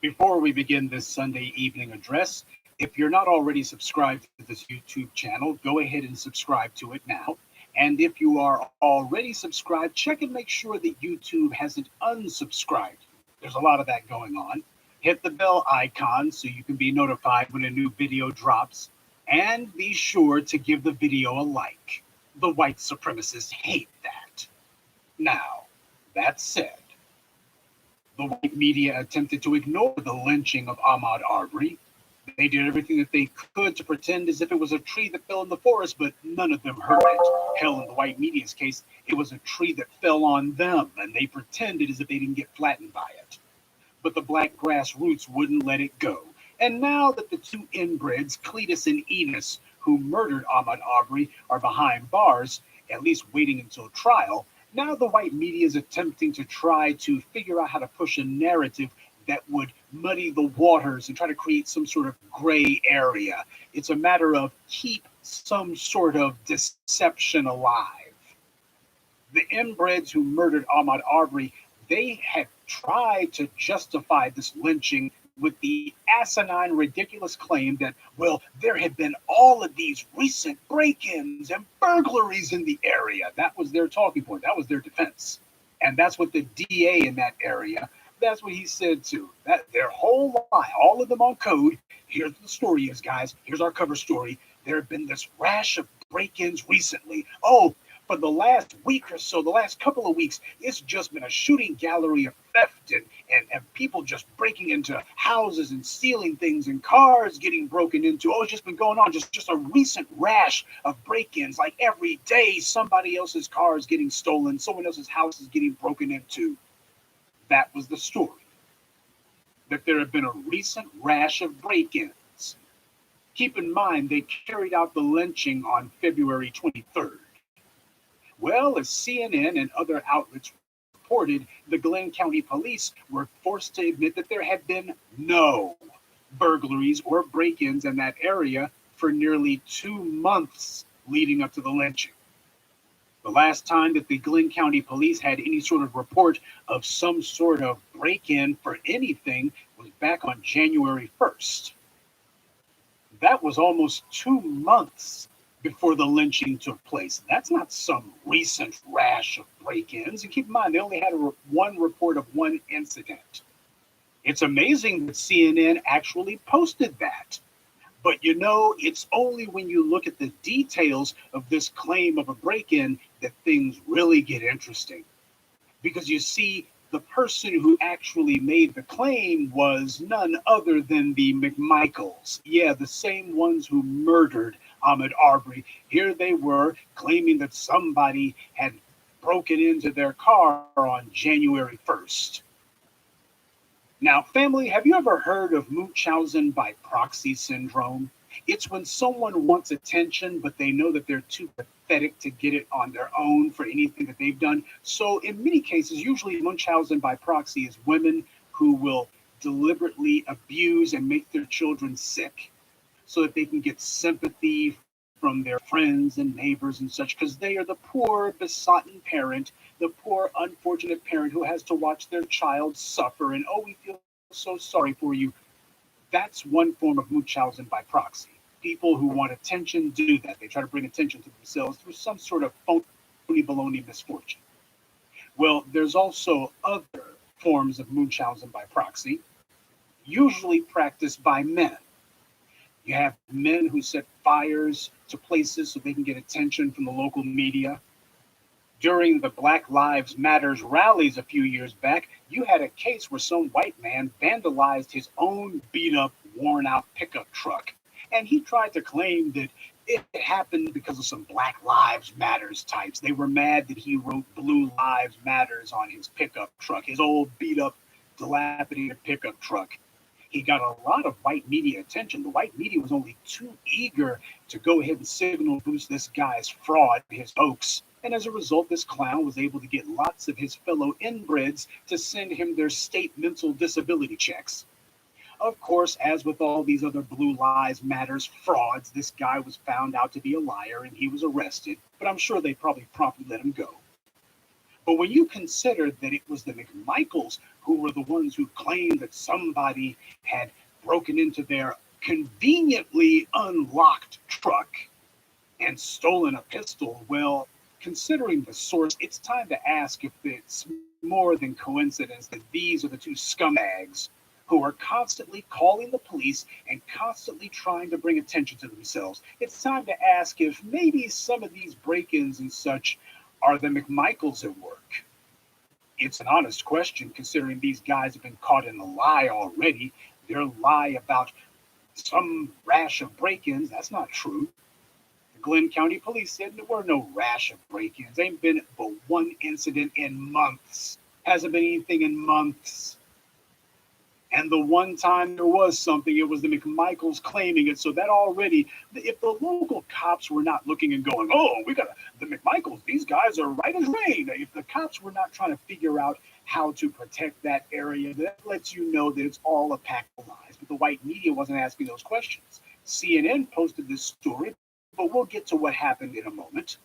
Before we begin this Sunday evening address, if you're not already subscribed to this YouTube channel, go ahead and subscribe to it now. And if you are already subscribed, check and make sure that YouTube hasn't unsubscribed. There's a lot of that going on. Hit the bell icon so you can be notified when a new video drops. And be sure to give the video a like. The white supremacists hate that. Now, that said, the white media attempted to ignore the lynching of Ahmaud Arbery. They did everything that they could to pretend as if it was a tree that fell in the forest, but none of them heard it. Hell, in the white media's case, it was a tree that fell on them, and they pretended as if they didn't get flattened by it. But the black grassroots wouldn't let it go. And now that the two inbreds, Cletus and Enos, who murdered Ahmaud Arbery, are behind bars, at least waiting until trial, now the white media is attempting to try to figure out how to push a narrative that would muddy the waters and try to create some sort of gray area. It's a matter of keep some sort of deception alive. The inbreds who murdered Ahmaud Arbery, they had tried to justify this lynching with the asinine, ridiculous claim that, well, there had been all of these recent break-ins and burglaries in the area. That was their talking point. That was their defense. And that's what the DA in that area, that's what he said too. That their whole lie, all of them on code. Here's what the story is, guys. Here's our cover story. There have been this rash of break-ins recently. Oh, for the last week or so, the last couple of weeks, it's just been a shooting gallery of theft and people just breaking into houses and stealing things and cars getting broken into. Oh, it's just been going on. Just a recent rash of break-ins. Like every day, somebody else's car is getting stolen. Someone else's house is getting broken into. That was the story. That there had been a recent rash of break-ins. Keep in mind, they carried out the lynching on February 23rd. Well, as CNN and other outlets reported, the Glenn County Police were forced to admit that there had been no burglaries or break-ins in that area for nearly 2 months leading up to the lynching. The last time that the Glenn County Police had any sort of report of some sort of break-in for anything was back on January 1st. That was almost 2 months before the lynching took place. That's not some recent rash of break-ins. And keep in mind, they only had one report of one incident. It's amazing that CNN actually posted that. But you know, it's only when you look at the details of this claim of a break-in that things really get interesting. Because you see, the person who actually made the claim was none other than the McMichaels. Yeah, the same ones who murdered Ahmaud Arbery. Here they were claiming that somebody had broken into their car on January 1st. Now, family, have you ever heard of Munchausen by proxy syndrome? It's when someone wants attention, but they know that they're too pathetic to get it on their own for anything that they've done. So in many cases, usually Munchausen by proxy is women who will deliberately abuse and make their children sick so that they can get sympathy from their friends and neighbors and such, because they are the poor, besotted parent, the poor, unfortunate parent who has to watch their child suffer, and oh, we feel so sorry for you. That's one form of Munchausen by proxy. People who want attention do that. They try to bring attention to themselves through some sort of phony baloney misfortune. Well, there's also other forms of Munchausen by proxy, usually practiced by men. You have men who set fires to places so they can get attention from the local media. During the Black Lives Matters rallies a few years back, you had a case where some white man vandalized his own beat-up, worn-out pickup truck. And he tried to claim that it happened because of some Black Lives Matters types. They were mad that he wrote Blue Lives Matters on his pickup truck, his old beat-up, dilapidated pickup truck. He got a lot of white media attention. The white media was only too eager to go ahead and signal boost this guy's fraud, his hoax. And as a result, this clown was able to get lots of his fellow inbreds to send him their state mental disability checks. Of course, as with all these other Blue Lives Matters frauds, this guy was found out to be a liar and he was arrested, but I'm sure they probably promptly let him go. But when you consider that it was the McMichaels who were the ones who claimed that somebody had broken into their conveniently unlocked truck and stolen a pistol, well, considering the source, it's time to ask if it's more than coincidence that these are the two scumbags who are constantly calling the police and constantly trying to bring attention to themselves. It's time to ask if maybe some of these break ins and such are the McMichaels at work. It's an honest question considering these guys have been caught in a lie already. Their lie about some rash of break ins, that's not true. The Glenn County Police said there were no rash of break ins. Ain't been but one incident in months. Hasn't been anything in months. And the one time there was something, it was the McMichaels claiming it. So that already, if the local cops were not looking and going, oh, we got the McMichaels, these guys are right as rain. If the cops were not trying to figure out how to protect that area, that lets you know that it's all a pack of lies. But the white media wasn't asking those questions. CNN posted this story, but we'll get to what happened in a moment.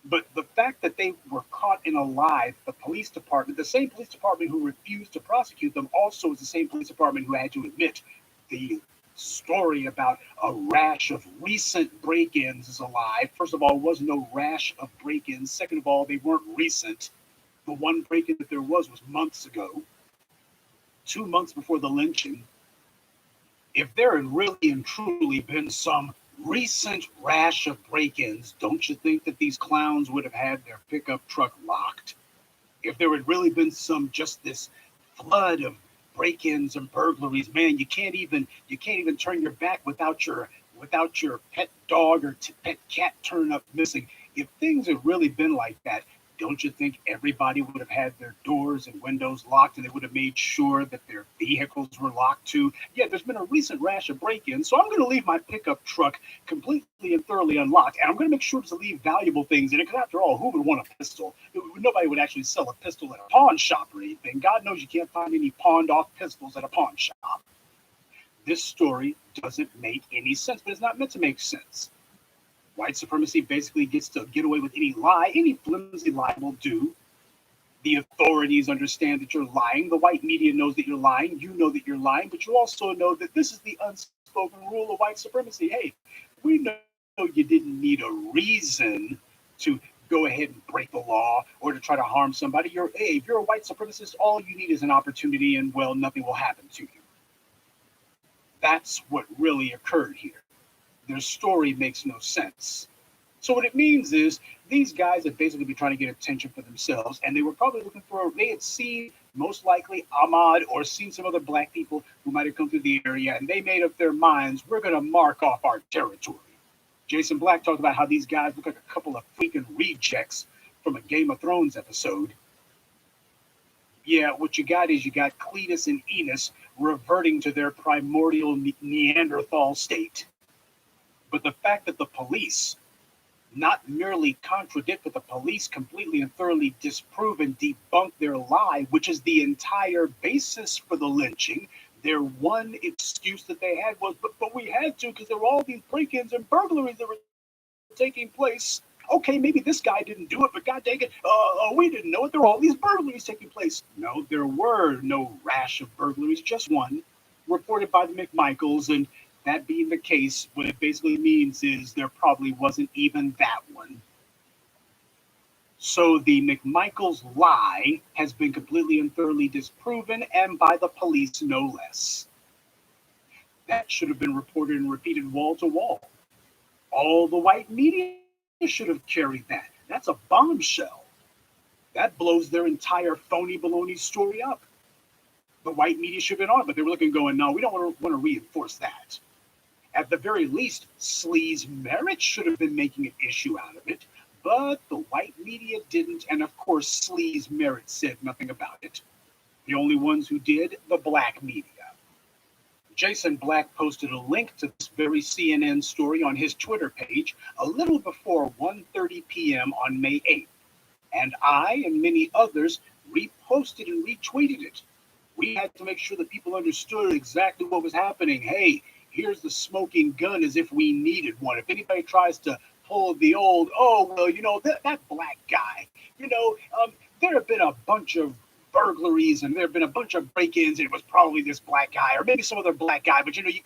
But the fact that they were caught in a lie, the police department, the same police department who refused to prosecute them, also is the same police department who had to admit the story about a rash of recent break-ins is a lie. First of all, there was no rash of break-ins. Second of all, they weren't recent. The one break-in that there was months ago, 2 months before the lynching. If there had really and truly been some recent rash of break-ins, don't you think that these clowns would have had their pickup truck locked? If there had really been just this flood of break-ins and burglaries, man, you can't even turn your back without your pet dog or pet cat turn up missing. If things had really been like that, don't you think everybody would have had their doors and windows locked, and they would have made sure that their vehicles were locked too? Yeah, there's been a recent rash of break-ins, so I'm going to leave my pickup truck completely and thoroughly unlocked, and I'm going to make sure to leave valuable things in it, because after all, who would want a pistol? Nobody would actually sell a pistol at a pawn shop or anything. God knows you can't find any pawned-off pistols at a pawn shop. This story doesn't make any sense, but it's not meant to make sense. White supremacy basically gets to get away with any lie. Any flimsy lie will do. The authorities understand that you're lying. The white media knows that you're lying. You know that you're lying, but you also know that this is the unspoken rule of white supremacy. Hey, we know you didn't need a reason to go ahead and break the law or to try to harm somebody. If you're a white supremacist, all you need is an opportunity, and well, nothing will happen to you. That's what really occurred here. Their story makes no sense. So what it means is these guys have basically been trying to get attention for themselves, and they were probably they had seen most likely Ahmaud or seen some other black people who might have come through the area, and they made up their minds, we're going to mark off our territory. Jason Black talked about how these guys look like a couple of freaking rejects from a Game of Thrones episode. Yeah, what you got is you got Cletus and Enos reverting to their primordial Neanderthal state. But the fact that the police not merely contradict, but the police completely and thoroughly disprove and debunk their lie, which is the entire basis for the lynching. Their one excuse that they had was, but we had to because there were all these break-ins and burglaries that were taking place. Okay, maybe this guy didn't do it, but God dang it, we didn't know it. There were all these burglaries taking place. No, there were no rash of burglaries, just one, reported by the McMichaels, and that being the case, what it basically means is there probably wasn't even that one. So the McMichaels lie has been completely and thoroughly disproven, and by the police no less. That should have been reported and repeated wall to wall. All the white media should have carried that. That's a bombshell. That blows their entire phony baloney story up. The white media should have been on it, but they were looking going, no, we don't want to reinforce that. At the very least, Slee's Merritt should have been making an issue out of it, but the white media didn't, and of course Slee's Merritt said nothing about it. The only ones who did, the black media. Jason Black posted a link to this very CNN story on his Twitter page a little before 1:30 p.m. on May 8th, and I and many others reposted and retweeted it. We had to make sure that people understood exactly what was happening. Hey, here's the smoking gun as if we needed one. If anybody tries to pull the old, oh, well, that black guy, you know, there have been a bunch of burglaries and there have been a bunch of break-ins and it was probably this black guy or maybe some other black guy, but you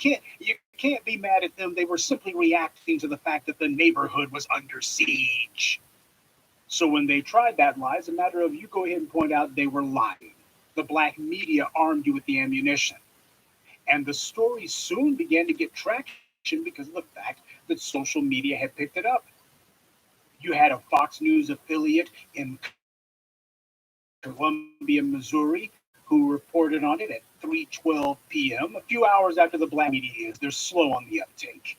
can't be mad at them. They were simply reacting to the fact that the neighborhood was under siege. So when they tried that lie, it's a matter of you go ahead and point out they were lying. The black media armed you with the ammunition. And the story soon began to get traction because of the fact that social media had picked it up. You had a Fox News affiliate in Columbia, Missouri, who reported on it at 3:12 p.m., a few hours after the black media is. They're slow on the uptake.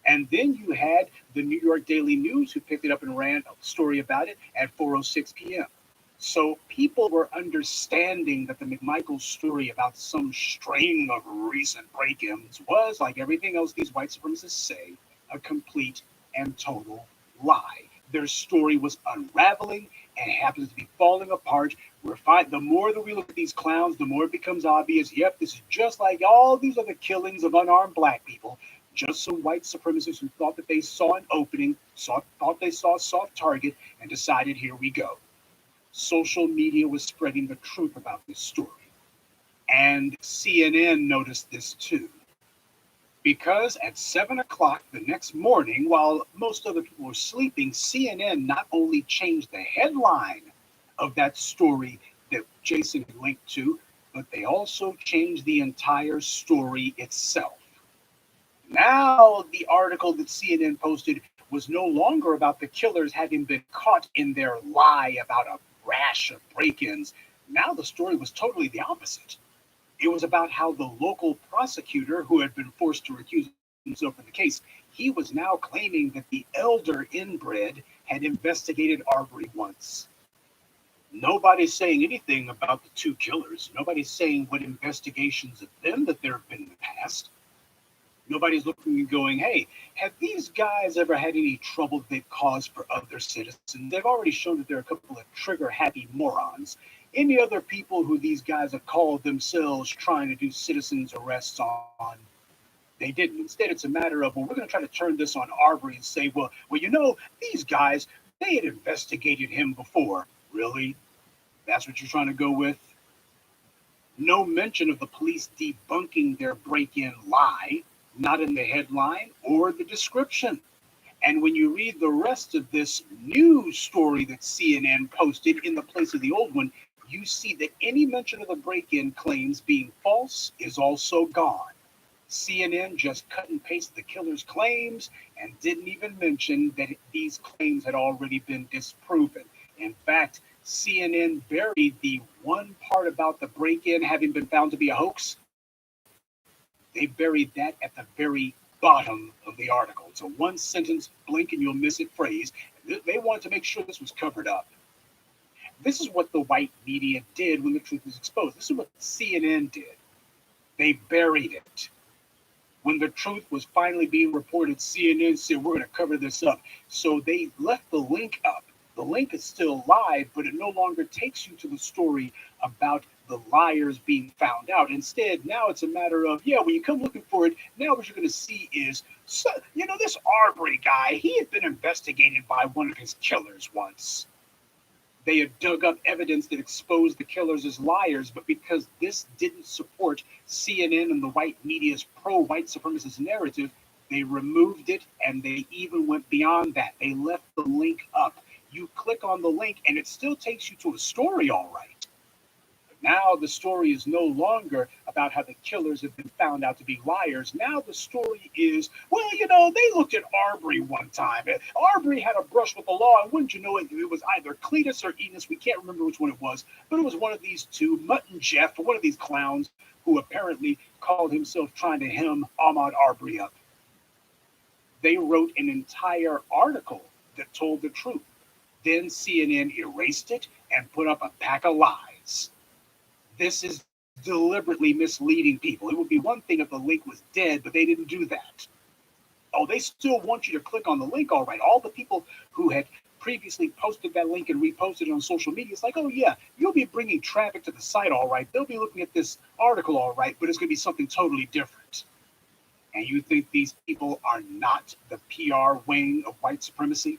And then you had the New York Daily News who picked it up and ran a story about it at 4:06 p.m. So people were understanding that the McMichael story about some string of recent break-ins was, like everything else these white supremacists say, a complete and total lie. Their story was unraveling and happens to be falling apart. The more that we look at these clowns, the more it becomes obvious, yep, this is just like all these other killings of unarmed black people. Just some white supremacists who thought that they saw an opening, thought they saw a soft target, and decided, here we go. Social media was spreading the truth about this story. And CNN noticed this too. Because at 7 o'clock the next morning, while most other people were sleeping, CNN not only changed the headline of that story that Jason had linked to, but they also changed the entire story itself. Now, the article that CNN posted was no longer about the killers having been caught in their lie about a rash of break-ins. Now the story was totally the opposite. It was about how the local prosecutor, who had been forced to recuse himself from the case, he was now claiming that the elder inbred had investigated Arbery once. Nobody's saying anything about the two killers. Nobody's saying what investigations of them that there have been in the past. Nobody's looking and going, hey, have these guys ever had any trouble they've caused for other citizens? They've already shown that they're a couple of trigger-happy morons. Any other people who these guys have called themselves trying to do citizens arrests on? They didn't. Instead, it's a matter of, well, we're going to try to turn this on Arbery and say, well, these guys, they had investigated him before. Really? That's what you're trying to go with? No mention of the police debunking their break-in lie. Not in the headline or the description. And when you read the rest of this new story that CNN posted in the place of the old one, you see that any mention of the break-in claims being false is also gone. CNN just cut and pasted the killer's claims and didn't even mention that these claims had already been disproven. In fact, CNN buried the one part about the break-in having been found to be a hoax. They buried that at the very bottom of the article. It's a one sentence, blink and you'll miss it phrase. They wanted to make sure this was covered up. This is what the white media did when the truth was exposed. This is what CNN did. They buried it. When the truth was finally being reported, CNN said, we're going to cover this up. So they left the link up. The link is still live, but it no longer takes you to the story about the liars being found out. Instead, now it's a matter of, when you come looking for it, now what you're going to see is, this Arbery guy, he had been investigated by one of his killers once. They had dug up evidence that exposed the killers as liars, but because this didn't support CNN and the white media's pro-white supremacist narrative, they removed it, and they even went beyond that. They left the link up. You click on the link, and it still takes you to a story, all right. Now the story is no longer about how the killers have been found out to be liars. Now the story is, they looked at Arbery one time. Arbery had a brush with the law, and wouldn't you know it, it was either Cletus or Enos. We can't remember which one it was, but it was one of these two, Mutt and Jeff, one of these clowns who apparently called himself trying to hem Ahmaud Arbery up. They wrote an entire article that told the truth. Then CNN erased it and put up a pack of lies. This is deliberately misleading people. It would be one thing if the link was dead, but they didn't do that. Oh, they still want you to click on the link, all right. All the people who had previously posted that link and reposted it on social media, it's like, oh yeah, you'll be bringing traffic to the site, all right. They'll be looking at this article, all right, but it's going to be something totally different. And you think these people are not the PR wing of white supremacy?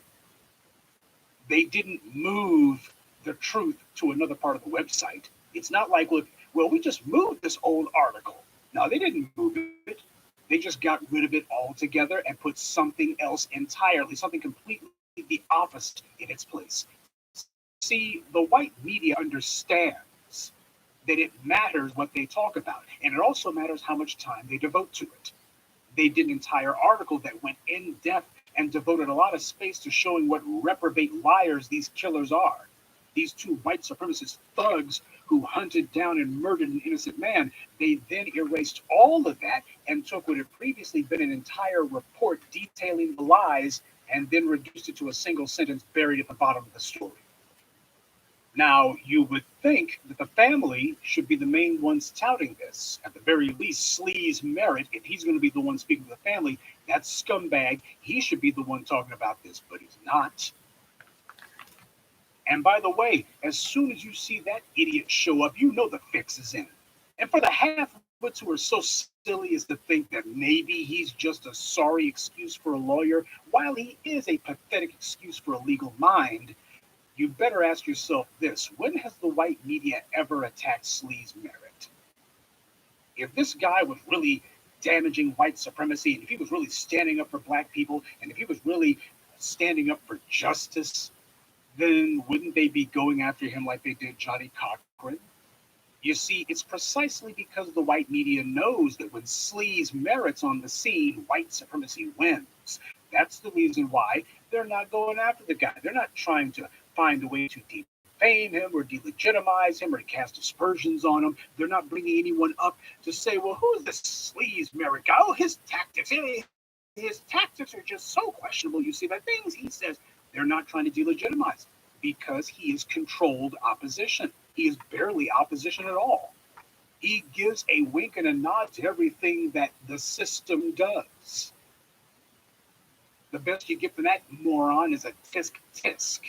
They didn't move the truth to another part of the website. It's not like, look, well, we just moved this old article. No, they didn't move it. They just got rid of it altogether and put something else entirely, something completely the opposite in its place. See, the white media understands that it matters what they talk about, and it also matters how much time they devote to it. They did an entire article that went in depth and devoted a lot of space to showing what reprobate liars these killers are. These two white supremacist thugs who hunted down and murdered an innocent man, they then erased all of that and took what had previously been an entire report detailing the lies and then reduced it to a single sentence buried at the bottom of the story. Now, you would think that the family should be the main ones touting this. At the very least, Sleaze Merritt, if he's going to be the one speaking to the family, that scumbag, he should be the one talking about this, but he's not. And by the way, as soon as you see that idiot show up, you know the fix is in. And for the half-wits who are so silly as to think that maybe he's just a sorry excuse for a lawyer, while he is a pathetic excuse for a legal mind, you better ask yourself this: when has the white media ever attacked Sleaze Merritt? If this guy was really damaging white supremacy, and if he was really standing up for black people, and if he was really standing up for justice, then wouldn't they be going after him like they did Johnny Cochran? You see, it's precisely because the white media knows that when Sleaze Merritt's on the scene, white supremacy wins. That's the reason why they're not going after the guy. They're not trying to find a way to defame him or delegitimize him or to cast aspersions on him. They're not bringing anyone up to say, well, who's this Sleaze Merritt guy? Oh, his tactics are just so questionable, you see, the things he says. They're not trying to delegitimize because he is controlled opposition. He is barely opposition at all. He gives a wink and a nod to everything that the system does. The best you get from that moron is a tisk tisk.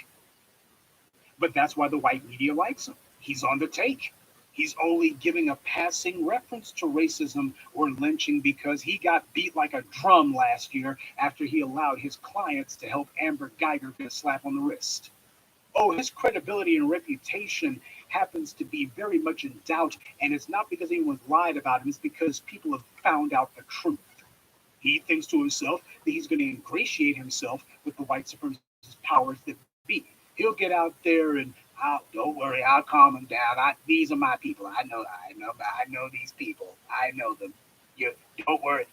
But that's why the white media likes him. He's on the take. He's only giving a passing reference to racism or lynching because he got beat like a drum last year after he allowed his clients to help Amber Geiger get a slap on the wrist. Oh, his credibility and reputation happens to be very much in doubt, and it's not because anyone's lied about him, it's because people have found out the truth. He thinks to himself that he's going to ingratiate himself with the white supremacist powers that be. He'll get out there and don't worry, I'll calm him down. These are my people. I know these people. I know them. You don't worry.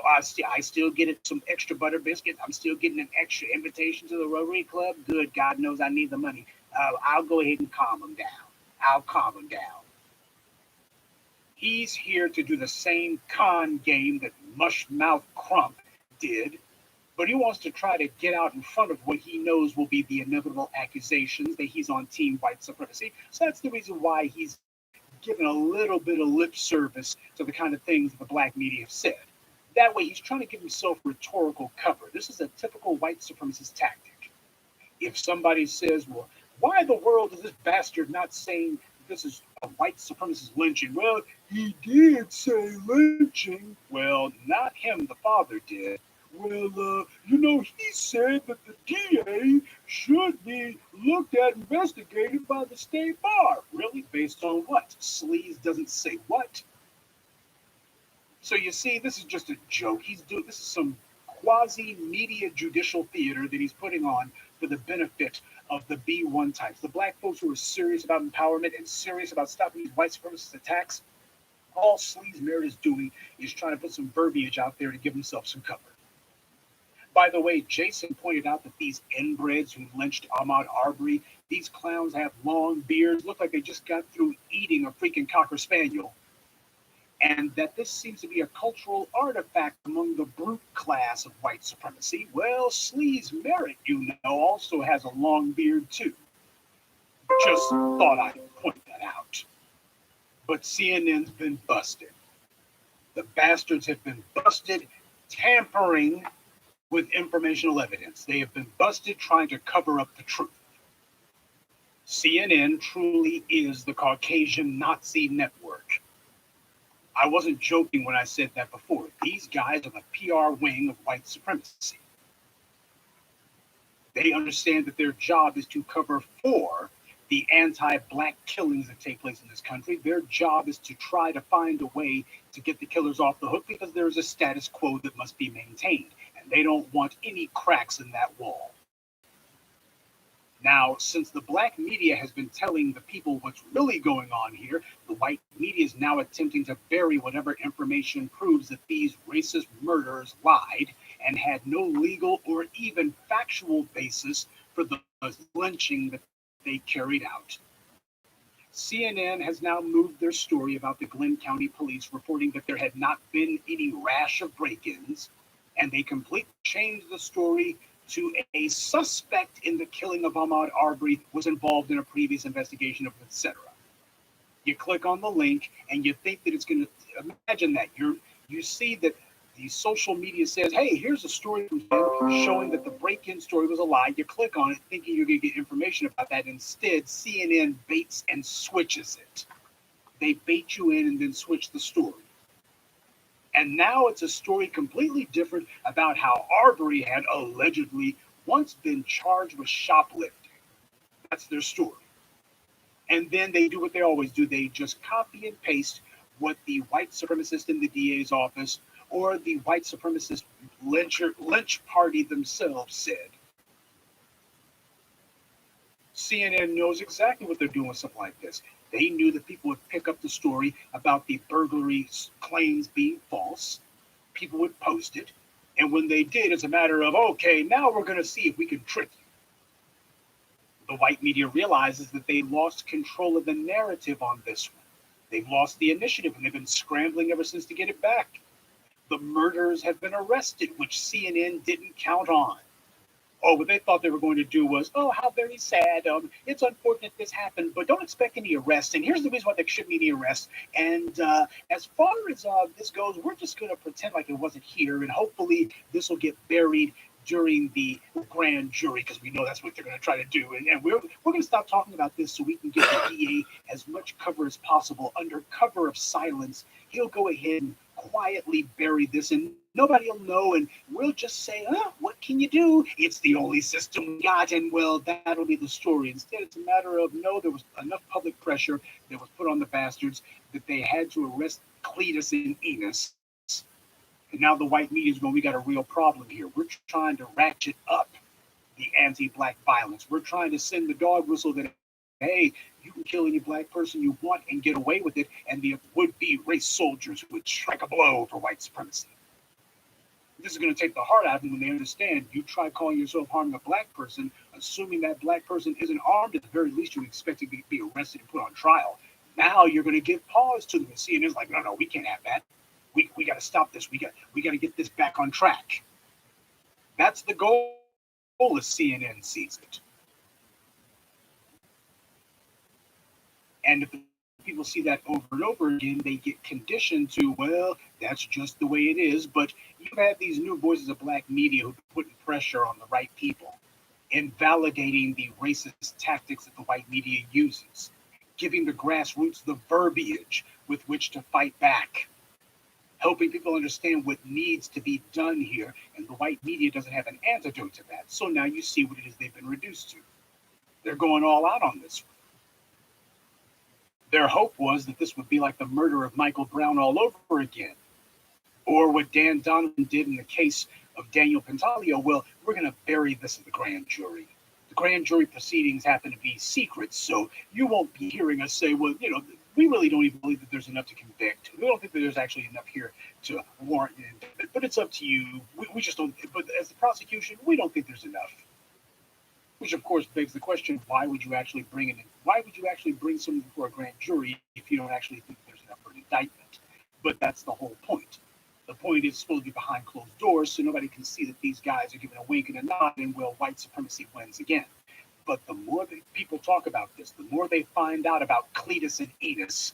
I still get it some extra butter biscuits. I'm still getting an extra invitation to the Rotary Club. Good, God knows I need the money. I'll go ahead and calm him down. I'll calm him down. He's here to do the same con game that Mushmouth Crump did, but he wants to try to get out in front of what he knows will be the inevitable accusations that he's on team white supremacy. So that's the reason why he's given a little bit of lip service to the kind of things that the black media have said. That way, he's trying to give himself rhetorical cover. This is a typical white supremacist tactic. If somebody says, well, why in the world is this bastard not saying this is a white supremacist lynching? Well, he did say lynching. Well, not him, the father did. Well, he said that the DA should be looked at, investigated by the state bar. Really? Based on what? Sleaze doesn't say what. So you see, this is just a joke. This is some quasi-media judicial theater that he's putting on for the benefit of the B1 types, the black folks who are serious about empowerment and serious about stopping these white supremacist attacks. All Sleaze Merritt is doing is trying to put some verbiage out there to give himself some cover. By the way, Jason pointed out that these inbreds who lynched Ahmaud Arbery, these clowns have long beards, look like they just got through eating a freaking Cocker Spaniel. And that this seems to be a cultural artifact among the brute class of white supremacy. Well, Sleaze Merritt, also has a long beard too. Just thought I'd point that out. But CNN's been busted. The bastards have been busted tampering with informational evidence. They have been busted trying to cover up the truth. CNN truly is the Caucasian Nazi network. I wasn't joking when I said that before. These guys are the PR wing of white supremacy. They understand that their job is to cover for the anti-black killings that take place in this country. Their job is to try to find a way to get the killers off the hook because there is a status quo that must be maintained, and they don't want any cracks in that wall. Now, since the black media has been telling the people what's really going on here, the white media is now attempting to bury whatever information proves that these racist murderers lied and had no legal or even factual basis for the lynching that they carried out. CNN has now moved their story about the Glenn County Police reporting that there had not been any rash of break-ins, and they completely changed the story to a suspect in the killing of Ahmaud Arbery was involved in a previous investigation of etc. You click on the link and you think that it's going to imagine that you see that the social media says, hey, here's a story from him showing that the break-in story was a lie. You click on it thinking you're going to get information about that. Instead, CNN baits and switches it. They bait you in and then switch the story. And now it's a story completely different about how Arbery had allegedly once been charged with shoplifting. That's their story. And then they do what they always do. They just copy and paste what the white supremacist in the DA's office or the white supremacist lynch party themselves said. CNN knows exactly what they're doing with something like this. They knew that people would pick up the story about the burglary claims being false. People would post it. And when they did, it's a matter of, okay, now we're going to see if we can trick you. The white media realizes that they lost control of the narrative on this one. They've lost the initiative, and they've been scrambling ever since to get it back. The murderers have been arrested, which CNN didn't count on. Oh, what they thought they were going to do was, oh, how very sad. It's unfortunate this happened, but don't expect any arrests. And here's the reason why there shouldn't be any arrests. And as far as this goes, we're just going to pretend like it wasn't here. And hopefully this will get buried during the grand jury, because we know that's what they're going to try to do. And we're going to stop talking about this so we can get the DA as much cover as possible. Under cover of silence, he'll go ahead and quietly bury this, and nobody will know, and we'll just say, what can you do? It's the only system we got, and well, that'll be the story. Instead, it's a matter of, no, there was enough public pressure that was put on the bastards that they had to arrest Cletus and Enos. And now the white media is going, we got a real problem here. We're trying to ratchet up the anti-black violence. We're trying to send the dog whistle that, hey, you can kill any black person you want and get away with it, and the would-be race soldiers would strike a blow for white supremacy. This is going to take the heart out of them when they understand you try calling yourself harming a black person, assuming that black person isn't armed. At the very least, you expect to be arrested and put on trial. Now you're going to give pause to them, and CNN's like, no, we can't have that. We got to stop this. We got to get this back on track. That's the goal as CNN sees it. And if people see that over and over again, they get conditioned to, well, that's just the way it is. But you've had these new voices of black media who are putting pressure on the right people, invalidating the racist tactics that the white media uses, giving the grassroots the verbiage with which to fight back, helping people understand what needs to be done here. And the white media doesn't have an antidote to that. So now you see what it is they've been reduced to. They're going all out on this one. Their hope was that this would be like the murder of Michael Brown all over again, or what Dan Donovan did in the case of Daniel Pantaleo. Well, we're going to bury this in the grand jury. The grand jury proceedings happen to be secret, so you won't be hearing us say, well, we really don't even believe that there's enough to convict. We don't think that there's actually enough here to warrant an indictment, but it's up to you. We just don't, but as the prosecution, we don't think there's enough. Which, of course, begs the question: why would you actually bring someone before a grand jury if you don't actually think there's enough for an indictment? But that's the whole point. The point is supposed to be behind closed doors, so nobody can see that these guys are giving a wink and a nod, and well, white supremacy wins again. But the more that people talk about this, the more they find out about Cletus and Enos,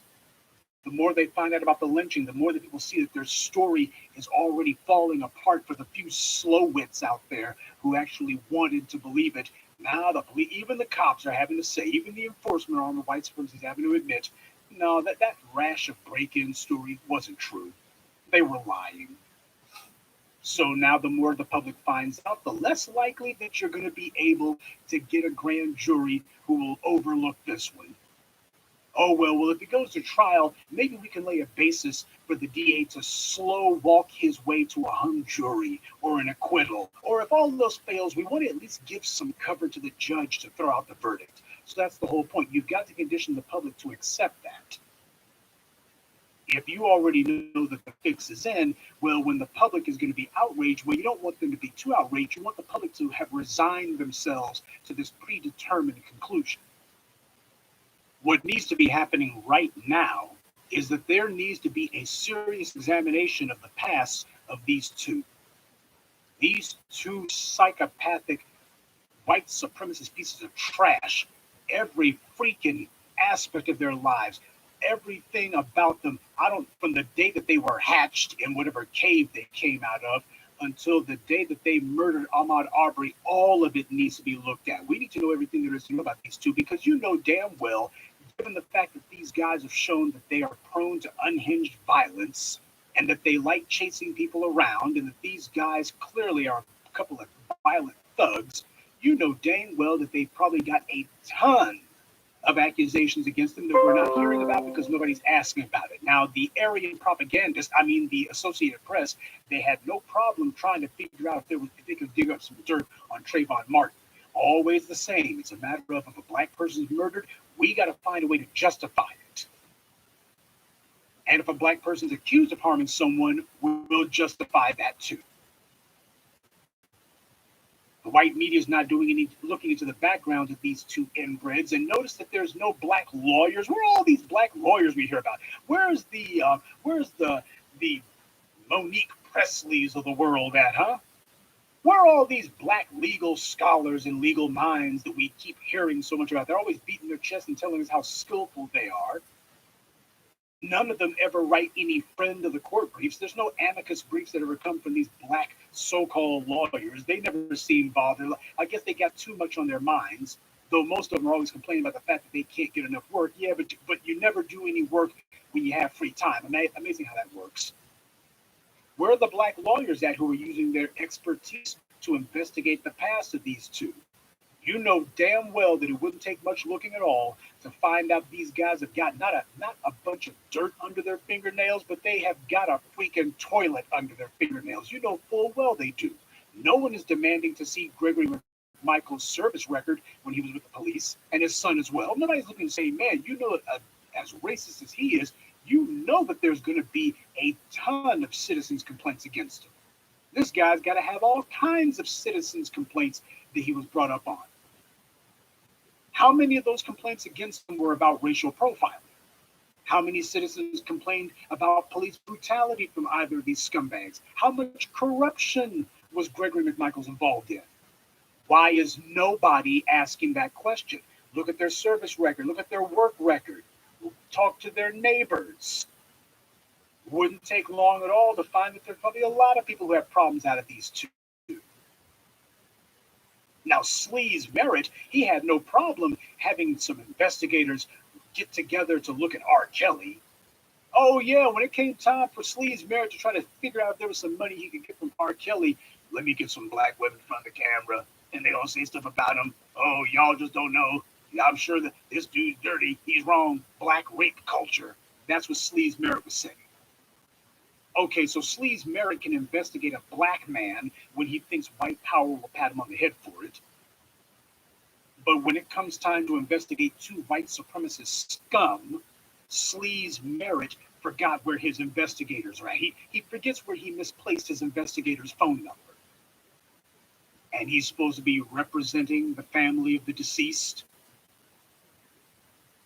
the more they find out about the lynching, the more that people see that their story is already falling apart for the few slow wits out there who actually wanted to believe it. Now even the cops are having to say, even the enforcement arm of white supremacy is having to admit, no, that rash of break-in story wasn't true. They were lying. So now the more the public finds out, the less likely that you're going to be able to get a grand jury who will overlook this one. Oh, well, if it goes to trial, maybe we can lay a basis for the DA to slow walk his way to a hung jury or an acquittal. Or if all those fails, we want to at least give some cover to the judge to throw out the verdict. So that's the whole point. You've got to condition the public to accept that. If you already know that the fix is in, well, when the public is going to be outraged, well, you don't want them to be too outraged. You want the public to have resigned themselves to this predetermined conclusion. What needs to be happening right now is that there needs to be a serious examination of the past of these two. These two psychopathic white supremacist pieces of trash. Every freaking aspect of their lives, everything about them, from the day that they were hatched in whatever cave they came out of until the day that they murdered Ahmaud Arbery, all of it needs to be looked at. We need to know everything there is to know about these two, because you know damn well, given the fact that these guys have shown that they are prone to unhinged violence and that they like chasing people around, and that these guys clearly are a couple of violent thugs, you know dang well that they've probably got a ton of accusations against them that we're not hearing about because nobody's asking about it. Now, the Aryan propagandists, the Associated Press, they had no problem trying to figure out if they could dig up some dirt on Trayvon Martin. Always the same. It's a matter of if a black person is murdered, we got to find a way to justify it. And if a black person is accused of harming someone, we'll justify that too. The white media is not doing any looking into the background of these two inbreds. And notice that there's no black lawyers. Where are all these black lawyers we hear about? Where's the Monique Presleys of the world at, huh? Where are all these black legal scholars and legal minds that we keep hearing so much about? They're always beating their chest and telling us how skillful they are. None of them ever write any friend of the court briefs. There's no amicus briefs that ever come from these black so-called lawyers. They never seem bothered. I guess they got too much on their minds, though most of them are always complaining about the fact that they can't get enough work. Yeah, but you never do any work when you have free time. Amazing how that works. Where are the black lawyers at who are using their expertise to investigate the past of these two? You know damn well that it wouldn't take much looking at all to find out these guys have got not a bunch of dirt under their fingernails, but they have got a freaking toilet under their fingernails. You know full well they do. No one is demanding to see Gregory Michael's service record when he was with the police, and his son as well. Nobody's looking to say, man, you know, as racist as he is, you know that there's going to be a ton of citizens' complaints against him. This guy's got to have all kinds of citizens' complaints that he was brought up on. How many of those complaints against him were about racial profiling? How many citizens complained about police brutality from either of these scumbags? How much corruption was Gregory McMichaels involved in? Why is nobody asking that question? Look at their service record. Look at their work record. Talk to their neighbors. Wouldn't take long at all to find that there's probably a lot of people who have problems out of these two. Now, Sleaze Merritt, he had no problem having some investigators get together to look at R. Kelly. Oh, yeah, when it came time for Sleaze Merritt to try to figure out if there was some money he could get from R. Kelly, let me get some black women in front of the camera, and they don't say stuff about him. Oh, y'all just don't know. I'm sure that this dude's dirty. He's wrong. Black rape culture. That's what Sleaze Merritt was saying. Okay, so Sleaze Merritt can investigate a black man when he thinks white power will pat him on the head for it. But when it comes time to investigate two white supremacist scum, Sleaze Merritt forgot where his investigators are at. He forgets where he misplaced his investigator's phone number. And he's supposed to be representing the family of the deceased.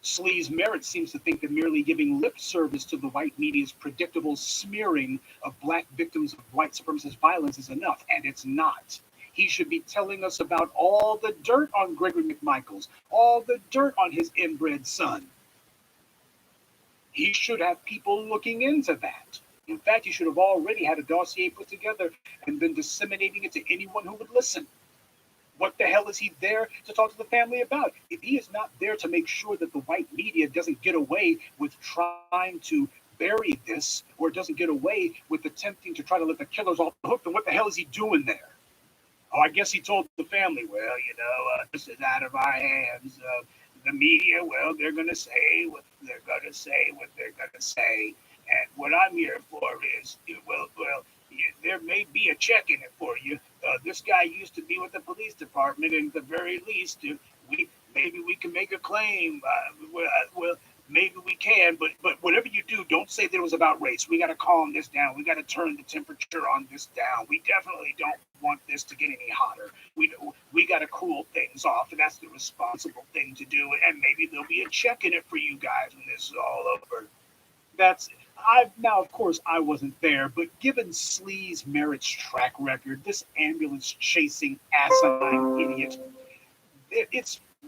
Sleaze Merritt seems to think that merely giving lip service to the white media's predictable smearing of black victims of white supremacist violence is enough, and it's not. He should be telling us about all the dirt on Gregory McMichaels, all the dirt on his inbred son. He should have people looking into that. In fact, he should have already had a dossier put together and been disseminating it to anyone who would listen. What the hell is he there to talk to the family about? If he is not there to make sure that the white media doesn't get away with trying to bury this or doesn't get away with attempting to try to let the killers off the hook, then what the hell is he doing there? Oh, I guess he told the family, well, this is out of our hands. The media, well, they're going to say what they're going to say, what they're going to say. And what I'm here for is, there may be a check in it for you. This guy used to be with the police department, and at the very least, maybe we can make a claim. Well, maybe we can, but whatever you do, don't say that it was about race. We got to calm this down. We got to turn the temperature on this down. We definitely don't want this to get any hotter. We got to cool things off, and that's the responsible thing to do. And maybe there'll be a check in it for you guys when this is all over. Now, of course, I wasn't there, but given Sleaze Merritt's track record, this ambulance chasing asinine idiot,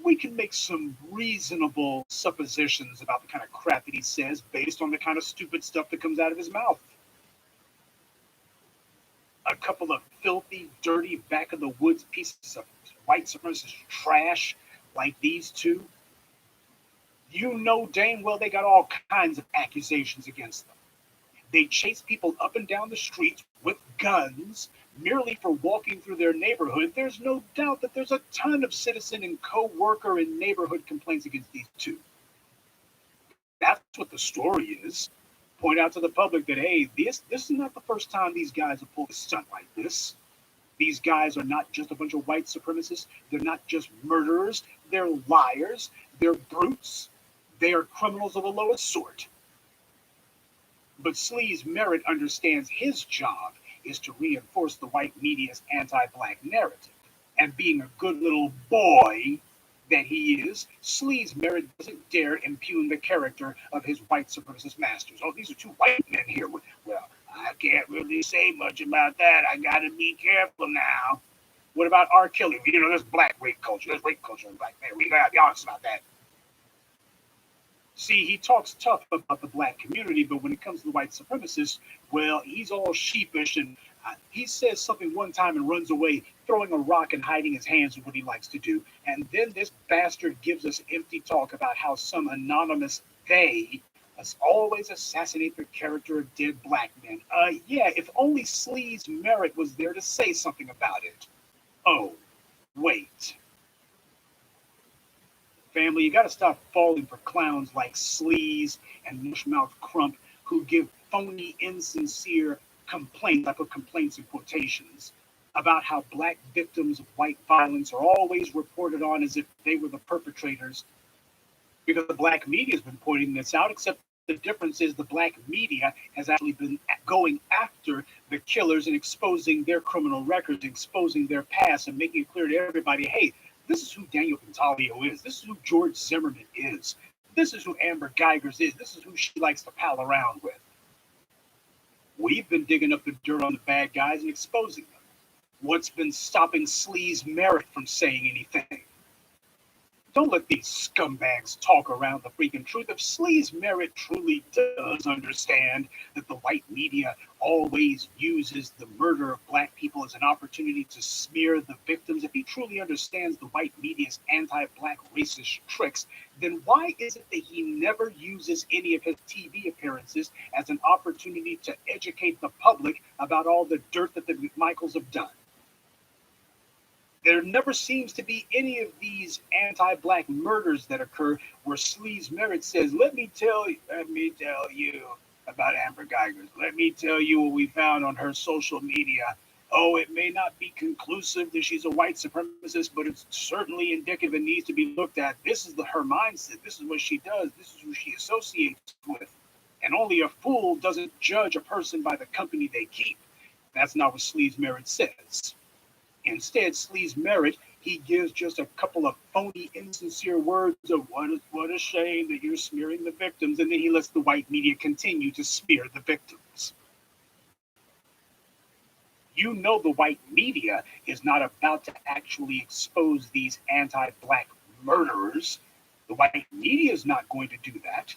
we can make some reasonable suppositions about the kind of crap that he says based on the kind of stupid stuff that comes out of his mouth. A couple of filthy, dirty, back of the woods pieces of white supremacist trash like these two, you know dang well they got all kinds of accusations against them. They chase people up and down the streets with guns merely for walking through their neighborhood. There's no doubt that there's a ton of citizen and co-worker and neighborhood complaints against these two. That's what the story is. Point out to the public that, hey, this is not the first time these guys have pulled a stunt like this. These guys are not just a bunch of white supremacists. They're not just murderers. They're liars. They're brutes. They are criminals of the lowest sort. But Sleaze Merritt understands his job is to reinforce the white media's anti-black narrative. And being a good little boy that he is, Sleaze Merritt doesn't dare impugn the character of his white supremacist masters. Oh, these are two white men here. Well, I can't really say much about that. I gotta be careful now. What about R. Kelly? There's black rape culture. There's rape culture in black men. We gotta be honest about that. See, he talks tough about the black community, but when it comes to the white supremacists, well, he's all sheepish, and he says something one time and runs away, throwing a rock and hiding his hands is what he likes to do. And then this bastard gives us empty talk about how some anonymous they always assassinate the character of dead black men. Yeah, if only Sleaze Merritt was there to say something about it. Oh, wait. Family, you got to stop falling for clowns like Sleaze and Mushmouth Crump who give phony, insincere complaints, I put complaints in quotations, about how black victims of white violence are always reported on as if they were the perpetrators, because the black media has been pointing this out, except the difference is the black media has actually been going after the killers and exposing their criminal records, exposing their past, and making it clear to everybody, hey, this is who Daniel Pantaleo is. This is who George Zimmerman is. This is who Amber Guyger's is. This is who she likes to pal around with. We've been digging up the dirt on the bad guys and exposing them. What's been stopping Sleaze Merritt from saying anything? Don't let these scumbags talk around the freaking truth. If Sleaze Merritt truly does understand that the white media always uses the murder of black people as an opportunity to smear the victims, if he truly understands the white media's anti-black racist tricks, then why is it that he never uses any of his TV appearances as an opportunity to educate the public about all the dirt that the McMichaels have done? There never seems to be any of these anti-black murders that occur where Sleaze Merritt says, let me tell you about Amber Guyger's. Let me tell you what we found on her social media. Oh, it may not be conclusive that she's a white supremacist, but it's certainly indicative and needs to be looked at. This is her mindset. This is what she does. This is who she associates with. And only a fool doesn't judge a person by the company they keep. That's not what Sleaze Merritt says. Instead, Sleaze Merritt, he gives just a couple of phony, insincere words of what a shame that you're smearing the victims, and then he lets the white media continue to smear the victims. You know the white media is not about to actually expose these anti-black murderers. The white media is not going to do that.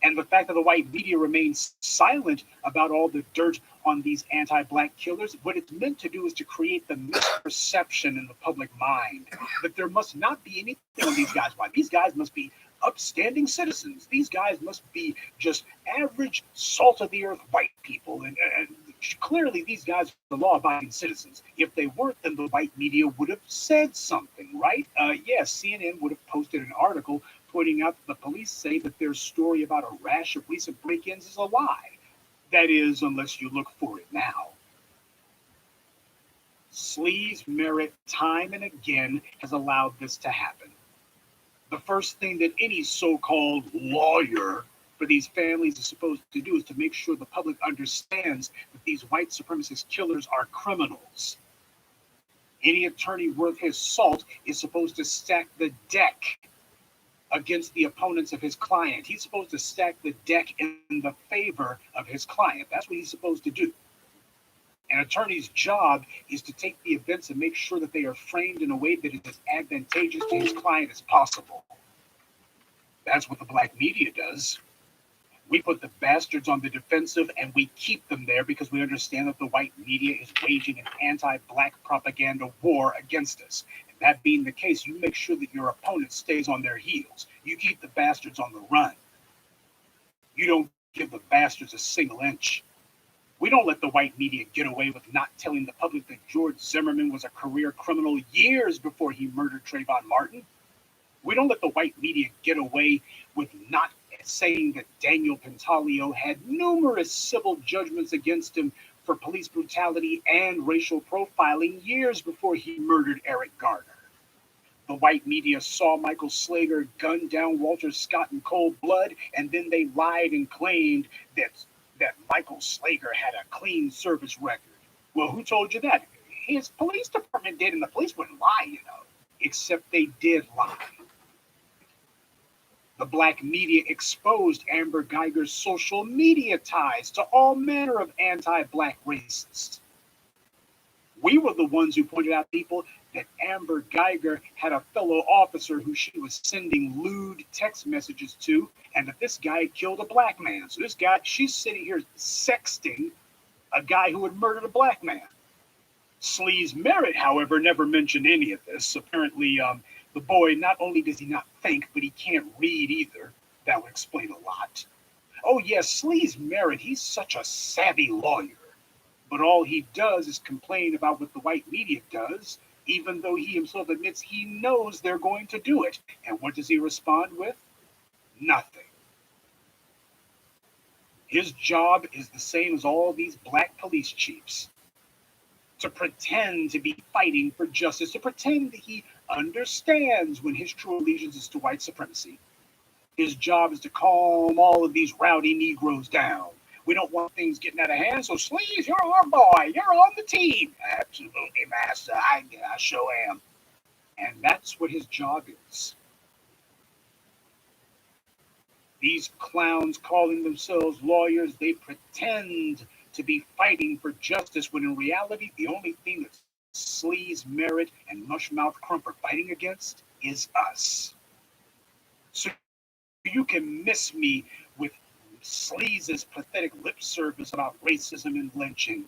And the fact that the white media remains silent about all the dirt on these anti-black killers, what it's meant to do is to create the misperception in the public mind that there must not be anything on these guys. Why? These guys must be upstanding citizens. These guys must be just average, salt of the earth white people. And clearly, these guys are law abiding citizens. If they weren't, then the white media would have said something, right? Yes, CNN would have posted an article pointing out that the police say that their story about a rash of recent break ins is a lie. That is, unless you look for it now. Sleaze Merritt, time and again, has allowed this to happen. The first thing that any so called lawyer for these families is supposed to do is to make sure the public understands that these white supremacist killers are criminals. Any attorney worth his salt is supposed to stack the deck against the opponents of his client. He's supposed to stack the deck in the favor of his client. That's what he's supposed to do. An attorney's job is to take the events and make sure that they are framed in a way that is as advantageous to his client as possible. That's what the black media does. We put the bastards on the defensive and we keep them there because we understand that the white media is waging an anti-black propaganda war against us. And that being the case, you make sure that your opponent stays on their heels. You keep the bastards on the run. You don't give the bastards a single inch. We don't let the white media get away with not telling the public that George Zimmerman was a career criminal years before he murdered Trayvon Martin. We don't let the white media get away with not saying that Daniel Pantaleo had numerous civil judgments against him for police brutality and racial profiling years before he murdered Eric Garner. The white media saw Michael Slager gun down Walter Scott in cold blood, and then they lied and claimed that Michael Slager had a clean service record. Well, who told you that? His police department did, and the police wouldn't lie, except they did lie. The black media exposed Amber Geiger's social media ties to all manner of anti-black racists. We were the ones who pointed out people that Amber Geiger had a fellow officer who she was sending lewd text messages to, and that this guy had killed a black man. So this guy, she's sitting here sexting a guy who had murdered a black man. Sleaze Merritt, however, never mentioned any of this. Apparently, the boy, not only does he not think, but he can't read either. That would explain a lot. Oh yes, Sleaze Merritt, he's such a savvy lawyer. But all he does is complain about what the white media does, even though he himself admits he knows they're going to do it. And what does he respond with? Nothing. His job is the same as all these black police chiefs. To pretend to be fighting for justice, to pretend that he understands when his true allegiance is to white supremacy. His job is to calm all of these rowdy Negroes down. We don't want things getting out of hand, so Sleaze, you're our boy. You're on the team. Absolutely, master. I sure am. And that's what his job is. These clowns calling themselves lawyers, they pretend to be fighting for justice when in reality, the only thing that Sleaze Merritt and Mushmouth Crump are fighting against is us. So you can miss me with Sleaze's pathetic lip service about racism and lynching.